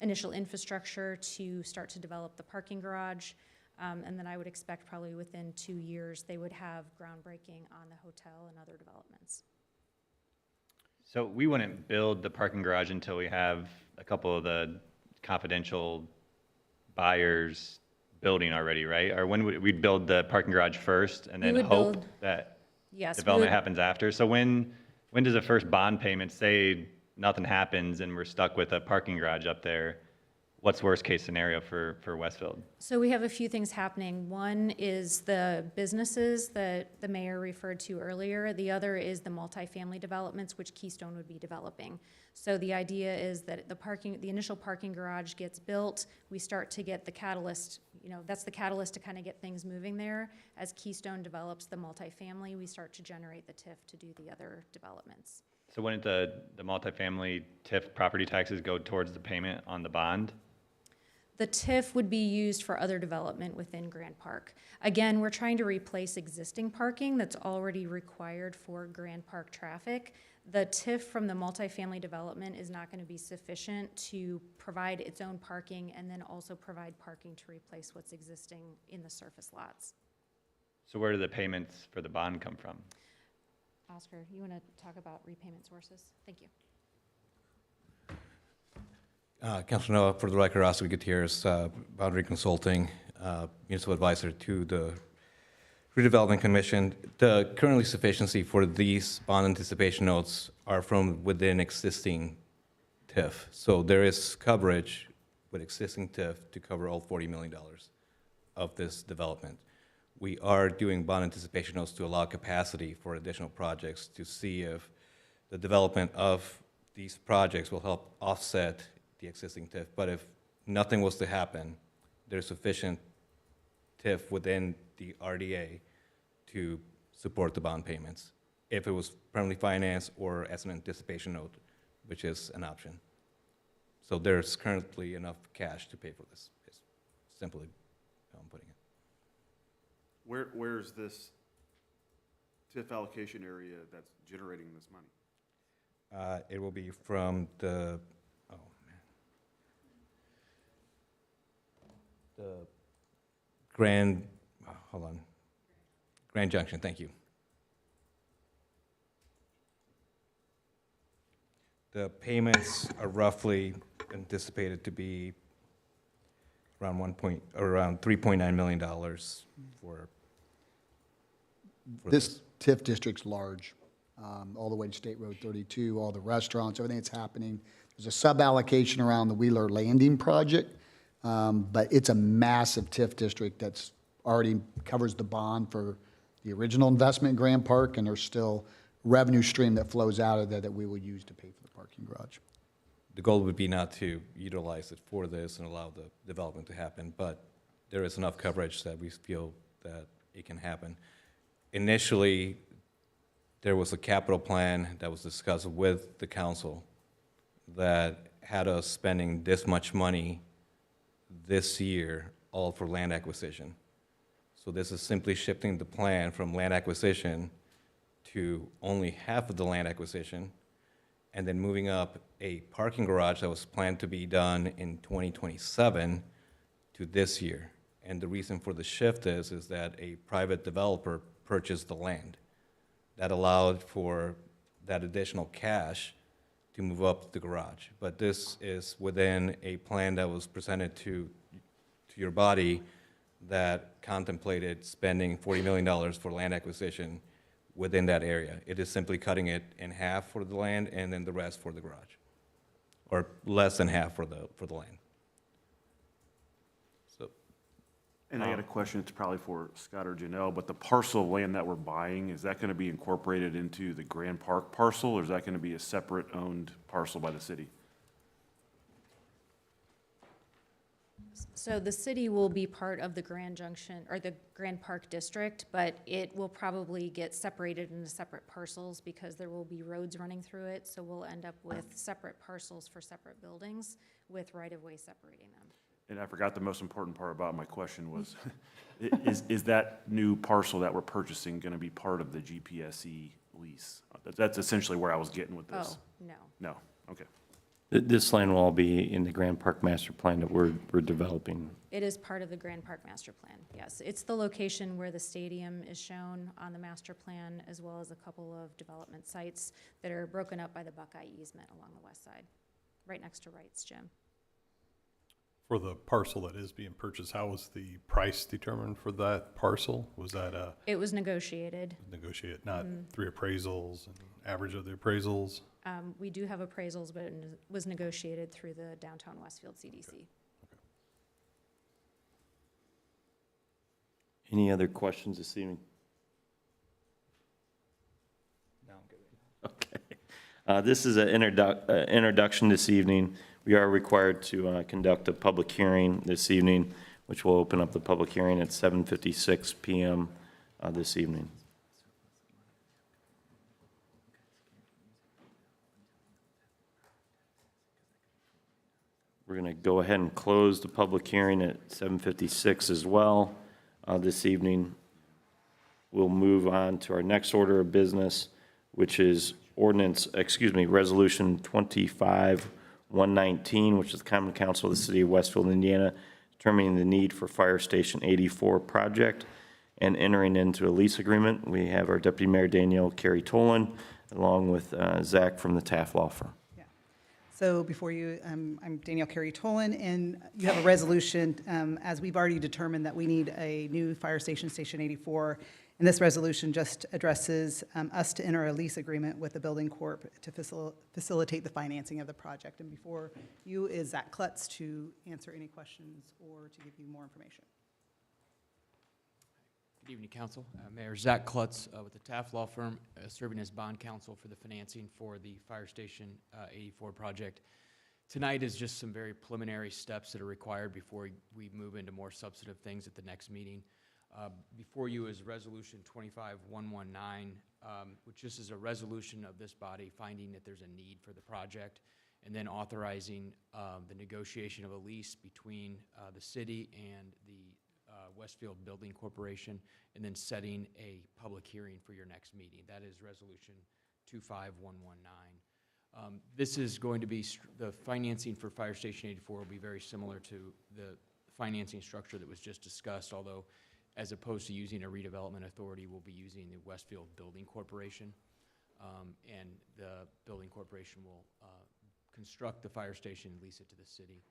initial infrastructure to start to develop the parking garage. And then I would expect probably within 2 years they would have groundbreaking on the hotel and other developments. So we wouldn't build the parking garage until we have a couple of the confidential buyers building already, right? Or when we'd build the parking garage first and then hope that development happens after? So when does the first bond payment say nothing happens and we're stuck with a parking garage up there? What's worst case scenario for Westfield? So we have a few things happening. One is the businesses that the mayor referred to earlier. The other is the multifamily developments, which Keystone would be developing. So the idea is that the initial parking garage gets built. We start to get the catalyst, that's the catalyst to kind of get things moving there. As Keystone develops the multifamily, we start to generate the TIF to do the other developments. So wouldn't the multifamily TIF property taxes go towards the payment on the bond? The TIF would be used for other development within Grand Park. Again, we're trying to replace existing parking that's already required for Grand Park traffic. The TIF from the multifamily development is not going to be sufficient to provide its own parking and then also provide parking to replace what's existing in the surface lots. So where do the payments for the bond come from? Oscar, you want to talk about repayment sources? Thank you. Councilor Noah, for the record, Oscar Gutierrez, Boundary Consulting, Municipal Advisor to the Redevelopment Commission. The currently sufficiency for these bond anticipation notes are from within existing TIF. So there is coverage with existing TIF to cover all $40 million of this development. We are doing bond anticipation notes to allow capacity for additional projects to see if the development of these projects will help offset the existing TIF. But if nothing was to happen, there's sufficient TIF within the RDA to support the bond payments, if it was permanently financed or as an anticipation note, which is an option. So there's currently enough cash to pay for this, is simply how I'm putting it. Where's this TIF allocation area that's generating this money? It will be from the, the Grand Junction, thank you. The payments are roughly anticipated to be around $3.9 million for this TIF district's large, all the way to State Road 32, all the restaurants, everything that's happening. There's a sub-allocation around the Wheeler Landing project, but it's a massive TIF district that's already covers the bond for the original investment in Grand Park, and there's still revenue stream that flows out of there that we will use to pay for the parking garage. The goal would be not to utilize it for this and allow the development to happen, but there is enough coverage that we feel that it can happen. Initially, there was a capital plan that was discussed with the council that had us spending this much money this year, all for land acquisition. So this is simply shifting the plan from land acquisition to only half of the land acquisition, and then moving up a parking garage that was planned to be done in 2027 to this year. And the reason for the shift is that a private developer purchase the land. That allowed for that additional cash to move up the garage. But this is within a plan that was presented to your body that contemplated spending $40 million for land acquisition within that area. It is simply cutting it in half for the land and then the rest for the garage, or less than half for the land. So, And I got a question, it's probably for Scott or Janelle, but the parcel of land that we're buying, is that gonna be incorporated into the Grand Park parcel, or is that gonna be a separate owned parcel by the city? So the city will be part of the Grand Junction, or the Grand Park District, but it will probably get separated into separate parcels because there will be roads running through it, so we'll end up with separate parcels for separate buildings with right-of-way separating them. And I forgot the most important part about my question was, is that new parcel that we're purchasing gonna be part of the GPSE lease? That's essentially where I was getting with this. Oh, no. No, okay. This land will all be in the Grand Park Master Plan that we're developing. It is part of the Grand Park Master Plan, yes. It's the location where the stadium is shown on the master plan, as well as a couple of development sites that are broken up by the Buckeye easement along the west side, right next to Wright's Gym. For the parcel that is being purchased, how was the price determined for that parcel? Was that It was negotiated. negotiated, not three appraisals and average of the appraisals? We do have appraisals, but it was negotiated through the downtown Westfield CDC. Any other questions this evening? No, I'm good. Okay. This is an introduction this evening. We are required to conduct a public hearing this evening, which will open up the public hearing at 7:56 p.m. This evening. We're going to go ahead and close the public hearing at 7:56 as well this evening. We'll move on to our next order of business, which is Resolution 25-119, which is the Common Council of the City of Westfield, Indiana, determining the need for Fire Station 84 project and entering into a lease agreement. We have our Deputy Mayor Danielle Carey-Tolan, along with Zach from the Taft Law Firm. So before you, I'm Danielle Carey-Tolan, and you have a resolution, as we've already determined that we need a new fire station, Station 84. And this resolution just addresses us to enter a lease agreement with the Building Corp to facilitate the financing of the project. And before you is Zach Klutz to answer any questions or to give you more information. Good evening, Council. Mayor Zach Klutz with the Taft Law Firm, serving as bond counsel for the financing for the Fire Station 84 project. Tonight is just some very preliminary steps that are required before we move into more substantive things at the next meeting. Before you is Resolution 25-119, which just is a resolution of this body finding that there's a need for the project, and then authorizing the negotiation of a lease between the city and the Westfield Building Corporation, and then setting a public hearing for your next meeting. That is Resolution 25119. This is going to be, the financing for Fire Station 84 will be very similar to the financing structure that was just discussed, although as opposed to using a redevelopment authority, we'll be using the Westfield Building Corporation. And the Building Corporation will construct the fire station and lease it to the city.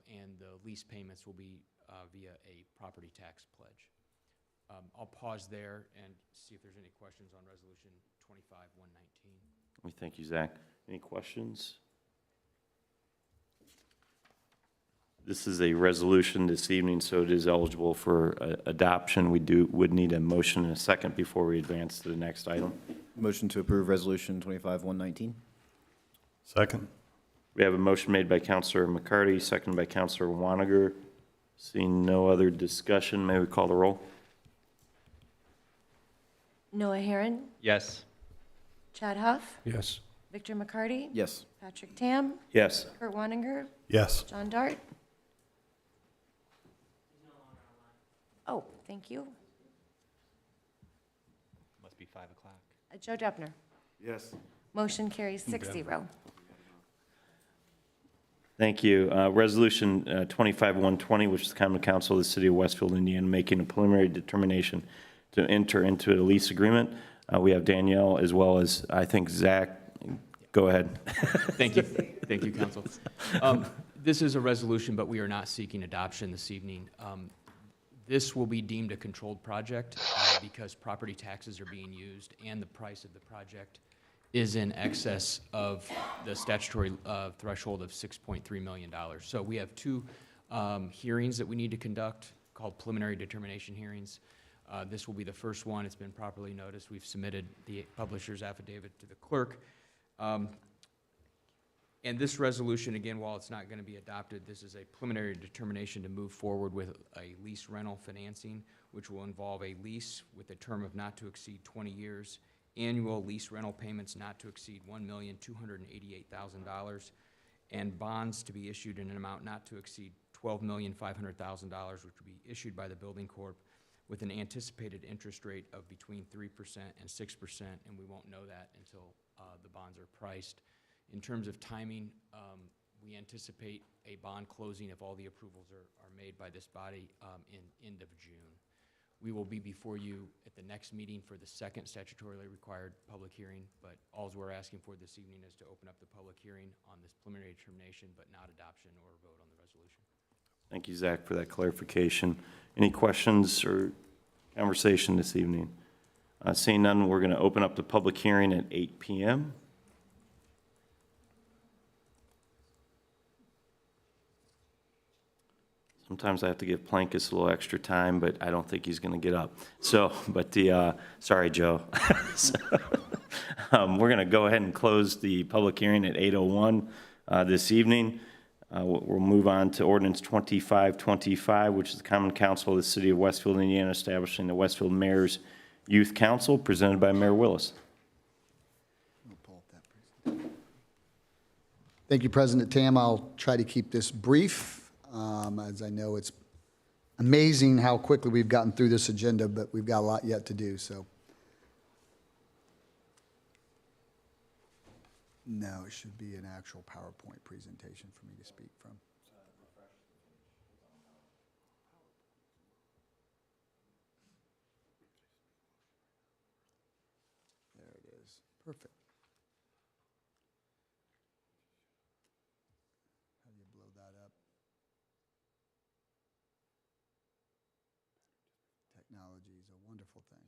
And the lease payments will be via a property tax pledge. I'll pause there and see if there's any questions on Resolution 25-119. We thank you, Zach. Any questions? This is a resolution this evening, so it is eligible for adoption. We would need a motion and a second before we advance to the next item. Motion to approve Resolution 25-119. Second. We have a motion made by Councilor McCarty, seconded by Councilor Waniger. Seeing no other discussion, may we call the roll? Noah Herron, Yes. Chad Huff, Yes. Victor McCarty, Yes. Patrick Tam, Yes. Kurt Wanninger, Yes. John Dart. Oh, thank you. Must be 5 o'clock. Joe Deppner. Yes. Motion carries 6-0. Thank you. Resolution 25-120, which is the Common Council of the City of Westfield, Indiana, making a preliminary determination to enter into a lease agreement. We have Danielle as well as, I think, Zach. Go ahead. Thank you. Thank you, Council. This is a resolution, but we are not seeking adoption this evening. This will be deemed a controlled project because property taxes are being used and the price of the project is in excess of the statutory threshold of $6.3 million. So we have two hearings that we need to conduct called preliminary determination hearings. This will be the first one. It's been properly noticed. We've submitted the publisher's affidavit to the clerk. And this resolution, again, while it's not going to be adopted, this is a preliminary determination to move forward with a lease rental financing, which will involve a lease with a term of not to exceed 20 years, annual lease rental payments not to exceed $1,288,000, and bonds to be issued in an amount not to exceed $12,500,000, which will be issued by the Building Corp with an anticipated interest rate of between 3% and 6%, and we won't know that until the bonds are priced. In terms of timing, we anticipate a bond closing if all the approvals are made by this body in end of June. We will be before you at the next meeting for the second statutorily required public hearing, but all we're asking for this evening is to open up the public hearing on this preliminary determination, but not adoption or vote on the resolution. Thank you, Zach, for that clarification. Any questions or conversation this evening? Seeing none, we're going to open up the public hearing at 8 p.m. Sometimes I have to give Plankus a little extra time, but I don't think he's going to get up. So, but sorry, Joe. We're going to go ahead and close the public hearing at 8:01 this evening. We'll move on to ordinance 2525, which is the Common Council of the City of Westfield, Indiana, establishing the Westfield Mayor's Youth Council, presented by Mayor Willis. Thank you, President Tam. I'll try to keep this brief. As I know, it's amazing how quickly we've gotten through this agenda, but we've got a lot yet to do, so. No, it should be an actual PowerPoint presentation for me to speak from. There it is. Perfect. How do you blow that up? Technology is a wonderful thing.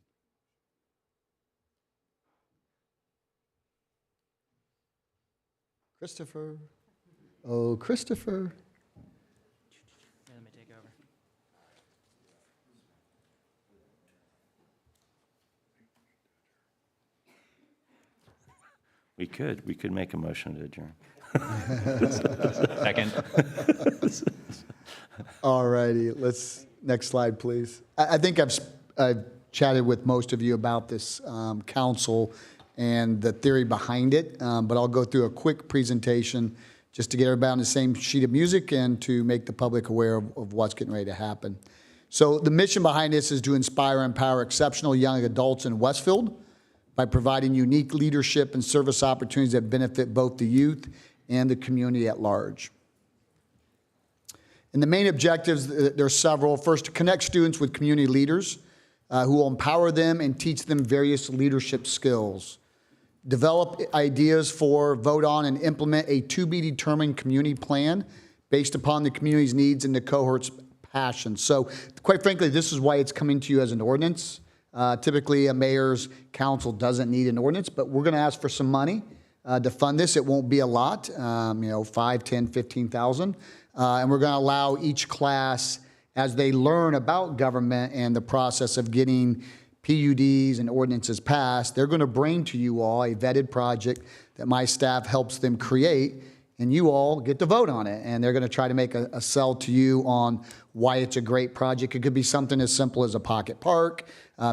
Christopher. Oh, Christopher. Let me take over. We could make a motion to adjourn. Second. All righty, next slide, please. I think I've chatted with most of you about this council and the theory behind it, but I'll go through a quick presentation just to get everybody on the same sheet of music and to make the public aware of what's getting ready to happen. So the mission behind this is to inspire and empower exceptional young adults in Westfield by providing unique leadership and service opportunities that benefit both the youth and the community at large. And the main objectives, there's several. First, to connect students with community leaders who will empower them and teach them various leadership skills. Develop ideas for, vote on, and implement a to-be-determined community plan based upon the community's needs and the cohort's passions. So, quite frankly, this is why it's coming to you as an ordinance. Typically, a mayor's council doesn't need an ordinance, but we're going to ask for some money to fund this. It won't be a lot, 5, 10, 15,000. And we're going to allow each class, as they learn about government and the process of getting PUDs and ordinances passed, they're going to bring to you all a vetted project that my staff helps them create, and you all get to vote on it. And they're going to try to make a sell to you on why it's a great project. It could be something as simple as a pocket park,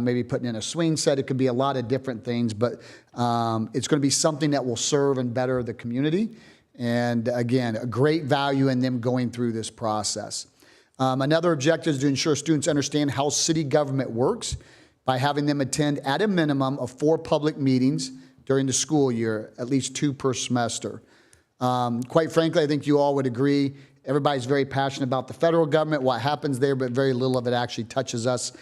maybe putting in a swing set. It could be a lot of different things, but it's going to be something that will serve and better the community. And again, a great value in them going through this process. Another objective is to ensure students understand how city government works by having them attend at a minimum of 4 public meetings during the school year, at least 2 per semester. Quite frankly, I think you all would agree, Everybody's very passionate about the federal government, what happens there, but very little of it actually touches us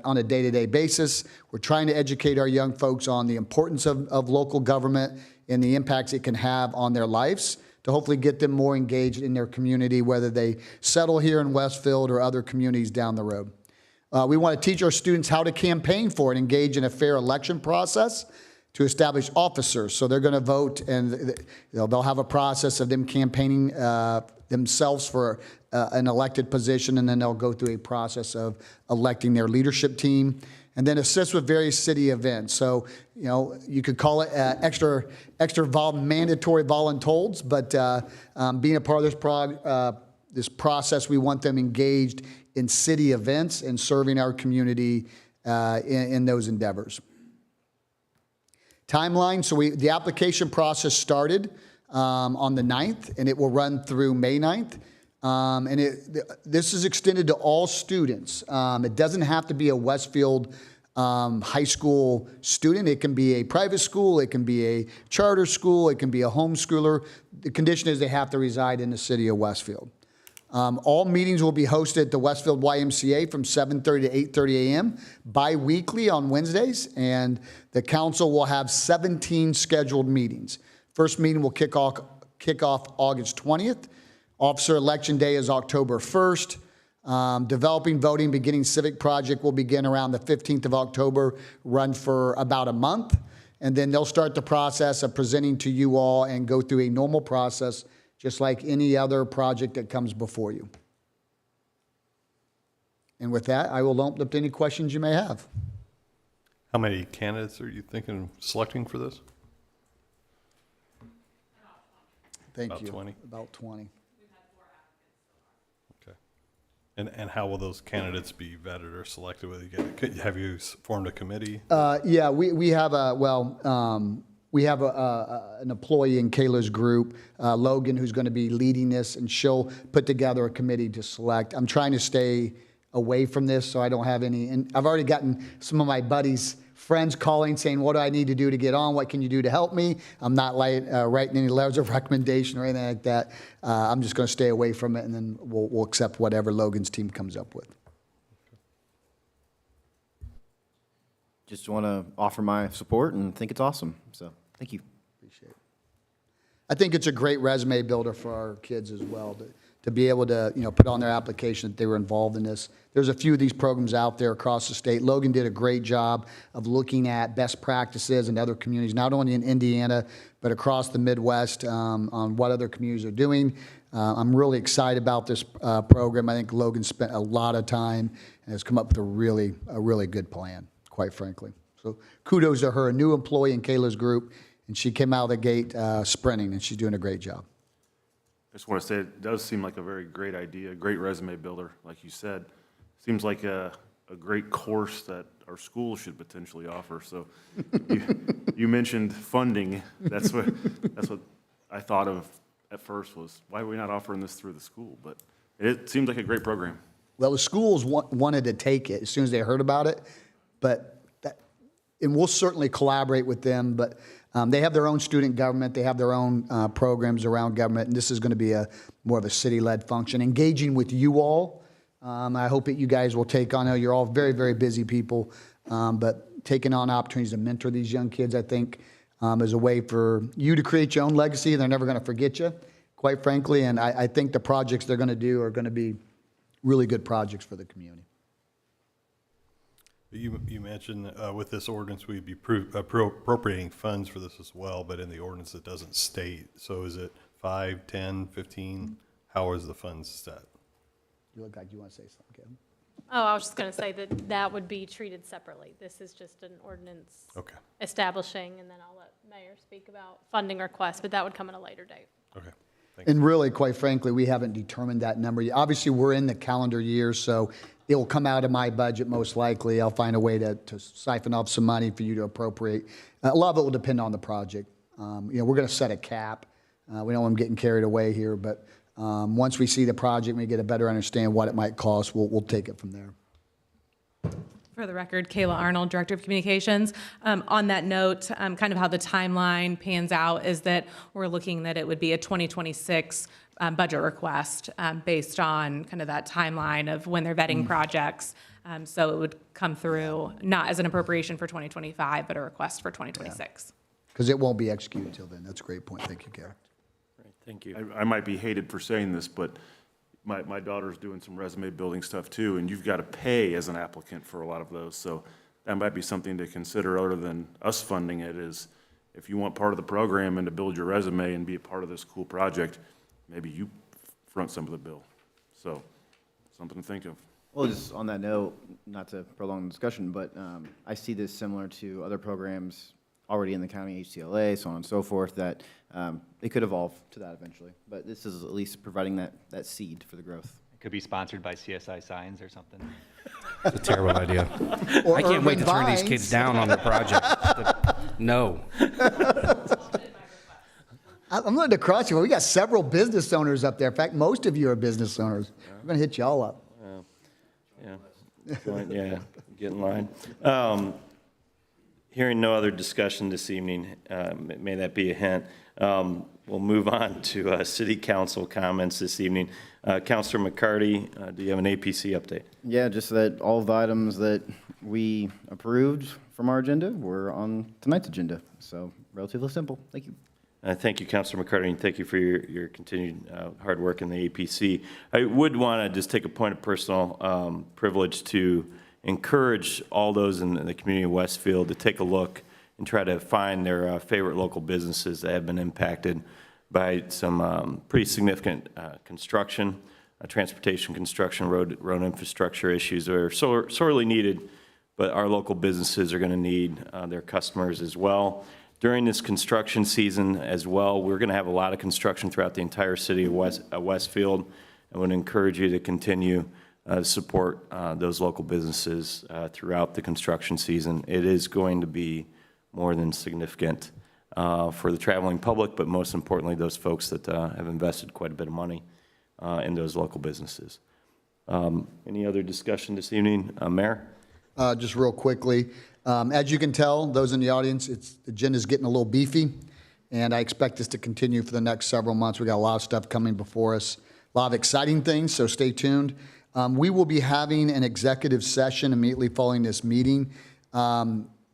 on a day-to-day basis. We're trying to educate our young folks on the importance of local government and the impacts it can have on their lives to hopefully get them more engaged in their community, whether they settle here in Westfield or other communities down the road. We want to teach our students how to campaign for and engage in a fair election process to establish officers. So they're going to vote, and they'll have a process of them campaigning themselves for an elected position, and then they'll go through a process of electing their leadership team, and then assist with various city events. So, you could call it extra mandatory voluntold, but being a part of this process, we want them engaged in city events and serving our community in those endeavors. Timeline, so the application process started on the 9th, and it will run through May 9th. This is extended to all students. It doesn't have to be a Westfield high school student. It can be a private school. It can be a charter school. It can be a homeschooler. The condition is they have to reside in the city of Westfield. All meetings will be hosted at the Westfield YMCA from 7:30 to 8:30 a.m. bi-weekly on Wednesdays, and the council will have 17 scheduled meetings. First meeting will kick off August 20th. Officer Election Day is October 1st. Developing Voting Beginning Civic Project will begin around the 15th of October, run for about a month, and then they'll start the process of presenting to you all and go through a normal process just like any other project that comes before you. And with that, I will open up to any questions you may have. How many candidates are you thinking of selecting for this? Thank About you. 20? About 20. Okay. And how will those candidates be vetted or selected? Have you formed a committee? Yeah, we have we have an employee in Kayla's group, Logan, who's going to be leading this, and she'll put together a committee to select. I'm trying to stay away from this so I don't have any, and I've already gotten some of my buddies' friends calling saying, what do I need to do to get on? What can you do to help me? I'm not writing any letters of recommendation or anything like that. I'm just going to stay away from it, and then we'll accept whatever Logan's team comes up with. Just want to offer my support and think it's awesome. So thank you. Appreciate it. I think it's a great resume builder for our kids as well to be able to put on their application that they were involved in this. There's a few of these programs out there across the state. Logan did a great job of looking at best practices in other communities, not only in Indiana, but across the Midwest on what other communities are doing. I'm really excited about this program. I think Logan spent a lot of time and has come up with a really good plan, quite frankly. So kudos to her, a new employee in Kayla's group, and she came out of the gate sprinting, and she's doing a great job. I just want to say it does seem like a very great idea, great resume builder, like you said. Seems like a great course that our schools should potentially offer. So you mentioned funding. That's what I thought of at first was, why are we not offering this through the school? But it seems like a great program. Well, the schools wanted to take it as soon as they heard about it, and we'll certainly collaborate with them, but they have their own student government, they have their own programs around government, and this is going to be more of a city-led function, engaging with you all. I hope that you guys will take on, I know you're all very, very busy people, but taking on opportunities to mentor these young kids, I think, is a way for you to create your own legacy. They're never going to forget you, quite frankly, and I think the projects they're going to do are going to be really good projects for the community. You mentioned with this ordinance, we'd be appropriating funds for this as well, but in the ordinance it doesn't state. So is it 5, 10, 15? How is the funds set? You look like you want to say something, Kevin. Oh, I was just going to say that would be treated separately. This is just an ordinance establishing, and then I'll let Mayor speak about funding requests, but that would come at a later date. Okay. And really, quite frankly, we haven't determined that number yet. Obviously, we're in the calendar year, so it will come out of my budget most likely. I'll find a way to siphon off some money for you to appropriate. A lot of it will depend on the project. We're going to set a cap. We know I'm getting carried away here, but once we see the project and we get a better understanding of what it might cost, we'll take it from there. For the record, Kayla Arnold, Director of Communications. On that note, kind of how the timeline pans out is that we're looking that it would be a 2026 budget request based on kind of that timeline of when they're vetting projects. So it would come through not as an appropriation for 2025, but a request for 2026. Because it won't be executed until then. That's a great point. Thank you, Karen. Thank you. I might be hated for saying this, but my daughter's doing some resume building stuff too, and you've got to pay as an applicant for a lot of those. So that might be something to consider other than us funding it, is if you want part of the program and to build your resume and be a part of this cool project, maybe you front some of the bill. So something to think of. Well, just on that note, not to prolong the discussion, but I see this similar to other programs already in the county, HCLA, so on and so forth, that they could evolve to that eventually. But this is at least providing that seed for the growth. It could be sponsored by CSI Signs or something. It's a terrible idea. Or I can't wait to Urban turn these Vines. kids down on their project. No. I'm going to cross you. We got several business owners up there. In fact, most of you are business owners. I'm going to hit you all up. Yeah, get in line. Hearing no other discussion this evening, may that be a hint. We'll move on to city council comments this evening. Councilor McCarty, do you have an APC update? Yeah, just that all of the items that we approved from our agenda were on tonight's agenda. So relatively simple. Thank you. Thank you, Councilor McCarty, and thank you for your continued hard work in the APC. I would want to just take a point of personal privilege to encourage all those in the community of Westfield to take a look and try to find their favorite local businesses that have been impacted by some pretty significant construction, transportation construction, road infrastructure issues that are sorely needed, but our local businesses are going to need their customers as well. During this construction season as well, we're going to have a lot of construction throughout the entire city of Westfield. I would encourage you to continue to support those local businesses throughout the construction season. It is going to be more than significant for the traveling public, but most importantly, those folks that have invested quite a bit of money in those local businesses. Any other discussion this evening? Mayor? Just real quickly, as you can tell, those in the audience, the agenda's getting a little beefy, and I expect this to continue for the next several months. We got a lot of stuff coming before us, a lot of exciting things, so stay tuned. We will be having an executive session immediately following this meeting.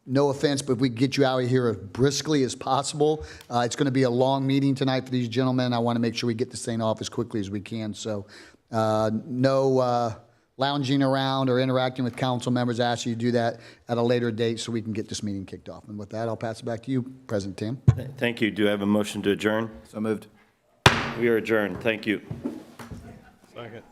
No offense, but if we get you out of here as briskly as possible. It's going to be a long meeting tonight for these gentlemen. I want to make sure we get this thing off as quickly as we can. So no lounging around or interacting with council members. I ask you to do that at a later date so we can get this meeting kicked off. And with that, I'll pass it back to you, President Tim. Thank you. Do I have a motion to adjourn? So moved. We are adjourned. Thank you. Second.